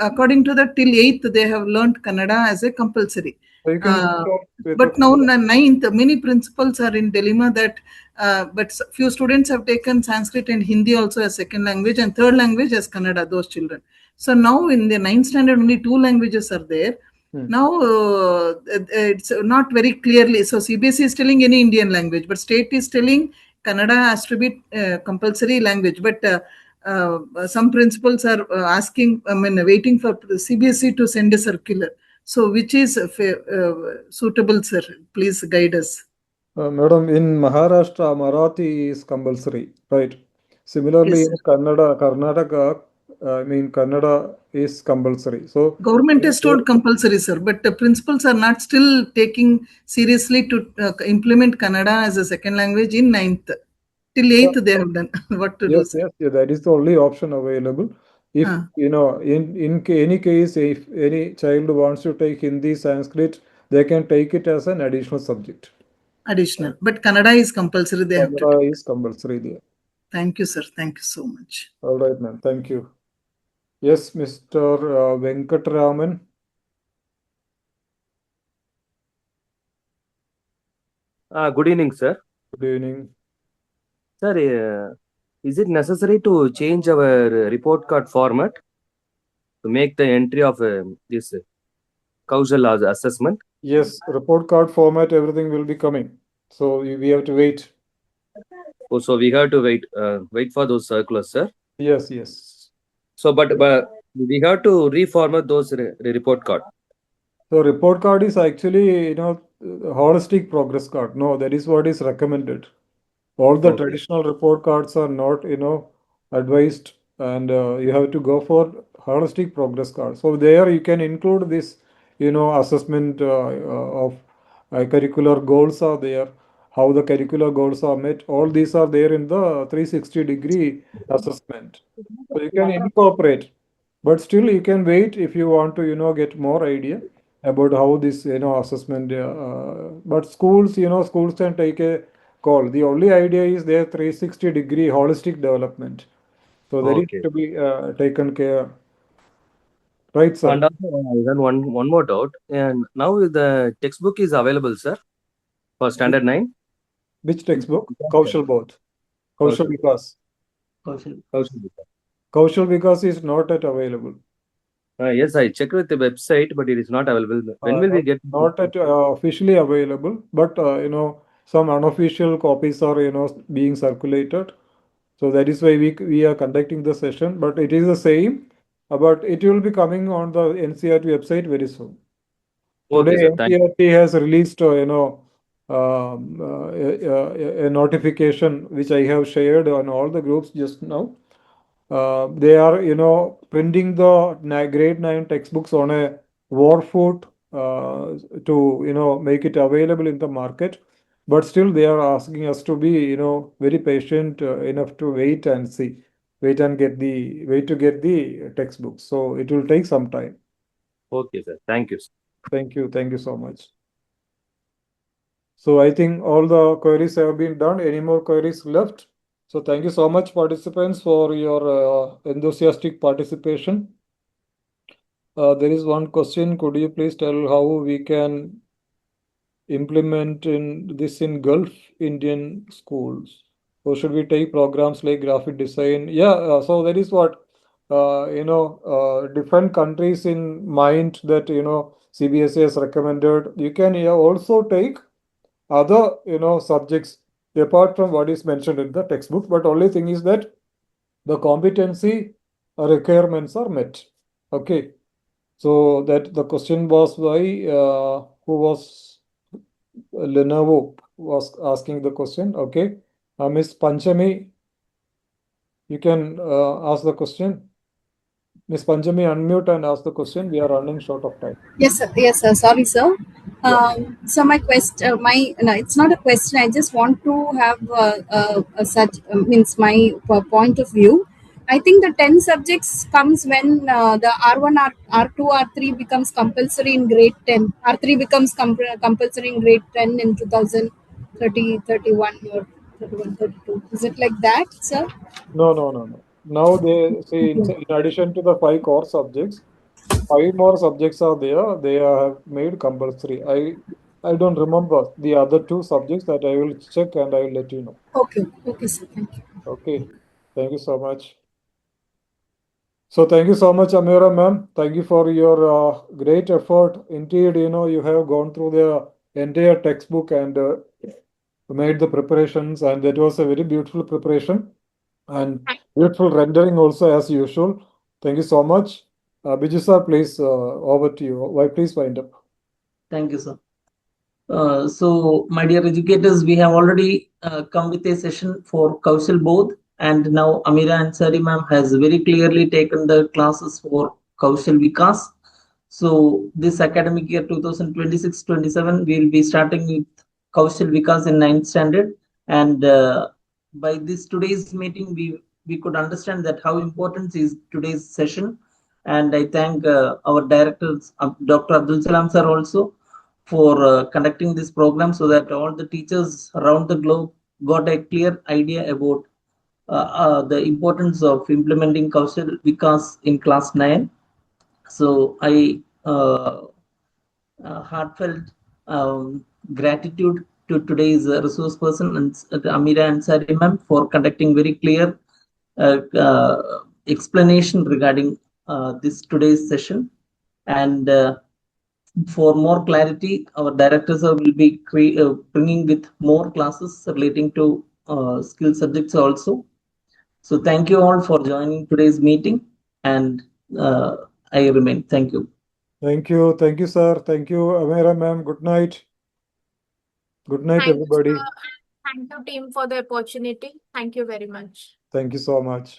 according to that, till 8th, they have learnt Kannada as a compulsory. So you can But now 9th, many principals are in dilemma that, but few students have taken Sanskrit and Hindi also as second language, and third language as Kannada, those children. So now in the 9th standard, only 2 languages are there. Now it's not very clearly. So CBSE is telling any Indian language, but state is telling Kannada has to be compulsory language. But some principals are asking, waiting for the CBSE to send a circular. So which is suitable, sir? Please guide us. Madam, in Maharashtra, Marathi is compulsory, right? Similarly, Yes, in Karnataka, Kannada is compulsory. So government has told compulsory, sir, but the principals are not still taking seriously to implement Kannada as a second language in 9th. Till 8th, they have done. What to do, sir? Yes, that is the only option available. If in any case, if any child wants to take Hindi, Sanskrit, they can take it as an additional subject. Additional, but Kannada is compulsory. They have to. Kannada is compulsory there. Thank you, sir. Thank you so much. All right, ma'am. Thank you. Yes, Mr. Venkatraman. Good evening, sir. Good evening. Sir, is it necessary to change our report card format to make the entry of this Kaushal assessment? Yes, report card format, everything will be coming. So we have to wait. Oh, so we have to wait for those circulars, sir? Yes. So, but we have to reformat those report card. So report card is actually, holistic progress card. No, that is what is recommended. All the traditional report cards are not, advised, and you have to go for holistic progress card. So there you can include this, assessment of curricular goals are there, how the curricular goals are met. All these are there in the 360-degree assessment. So you can incorporate, but still you can wait if you want to, get more idea about how this, assessment. But schools can take a call. The only idea is their 360-degree holistic development. So that is to be taken care. Right, sir. And also, then one more doubt. And now the textbook is available, sir, for standard 9. Which textbook? Kaushal Bodh. Kaushal Vikas. Kaushal Vikas is not yet available. Yes, I checked with the website, but it is not available. When will we get? Not at, officially available, but some unofficial copies are being circulated. So that is why we are conducting the session, but it is the same, but it will be coming on the NCERT website very soon. Okay, Today, sir. Thank you. NCERT has released a notification which I have shared on all the groups just now. They are printing the grade 9 textbooks on a war foot to make it available in the market, but still they are asking us to be very patient enough to wait and see, wait to get the textbooks. So it will take some time. Okay, sir. Thank you. Thank you so much. So I think all the queries have been done. Any more queries left? So thank you so much, participants, for your enthusiastic participation. There is one question. Could you please tell how we can implement this in Gulf Indian schools? Or should we take programs like graphic design? Yeah, so that is what different countries in mind that CBSE has recommended. You can also take other subjects apart from what is mentioned in the textbook, but only thing is that the competency requirements are met. Okay, so that the question was by who was Lenovo was asking the question. Okay, Miss Panchami, you can ask the question. Miss Panchami, unmute and ask the question. We are running short of time. Yes, sir. Yes, sir. Sorry, sir. So my question, no, it's not a question. I just want to have such means my point of view. I think the 10 subjects comes when the R1, R2, R3 becomes compulsory in grade 10. R3 becomes compulsory in grade 10 in 2030, 31 or 31, 32. Is it like that, sir? No. Now they say in addition to the 5 core subjects, 5 more subjects are there. They have made compulsory. I don't remember the other 2 subjects that I will check and I will let you know. Okay, sir. Thank you. Okay, thank you so much. So thank you so much, Amira ma'am. Thank you for your great effort. Indeed, you have gone through the entire textbook and made the preparations, and that was a very beautiful preparation and beautiful rendering also as usual. Thank you so much. Biju sir, please, over to you. Why, please wind up. Thank you, sir. So, my dear educators, we have already come with a session for Kaushal Bodh, and now Amira Ansari ma'am has very clearly taken the classes for Kaushal Vikas. So, this academic year 2026-27, we will be starting with Kaushal Vikas in 9th standard, and by this today's meeting, we could understand that how important is today's session. And I thank our directors, Dr. Abdul Salam sir also, for conducting this program so that all the teachers around the globe got a clear idea about the importance of implementing Kaushal Vikas in class 9. So I heartfelt gratitude to today's resource person and Amira Ansari ma'am for conducting very clear explanation regarding this today's session. And for more clarity, our directors will be bringing with more classes relating to skill subjects also. So thank you all for joining today's meeting, and I remain. Thank you. Thank you, sir. Thank you, Amira ma'am. Good night. Good night, Thank you, everybody. sir. Thank you, team, for the opportunity. Thank you very much. Thank you so much.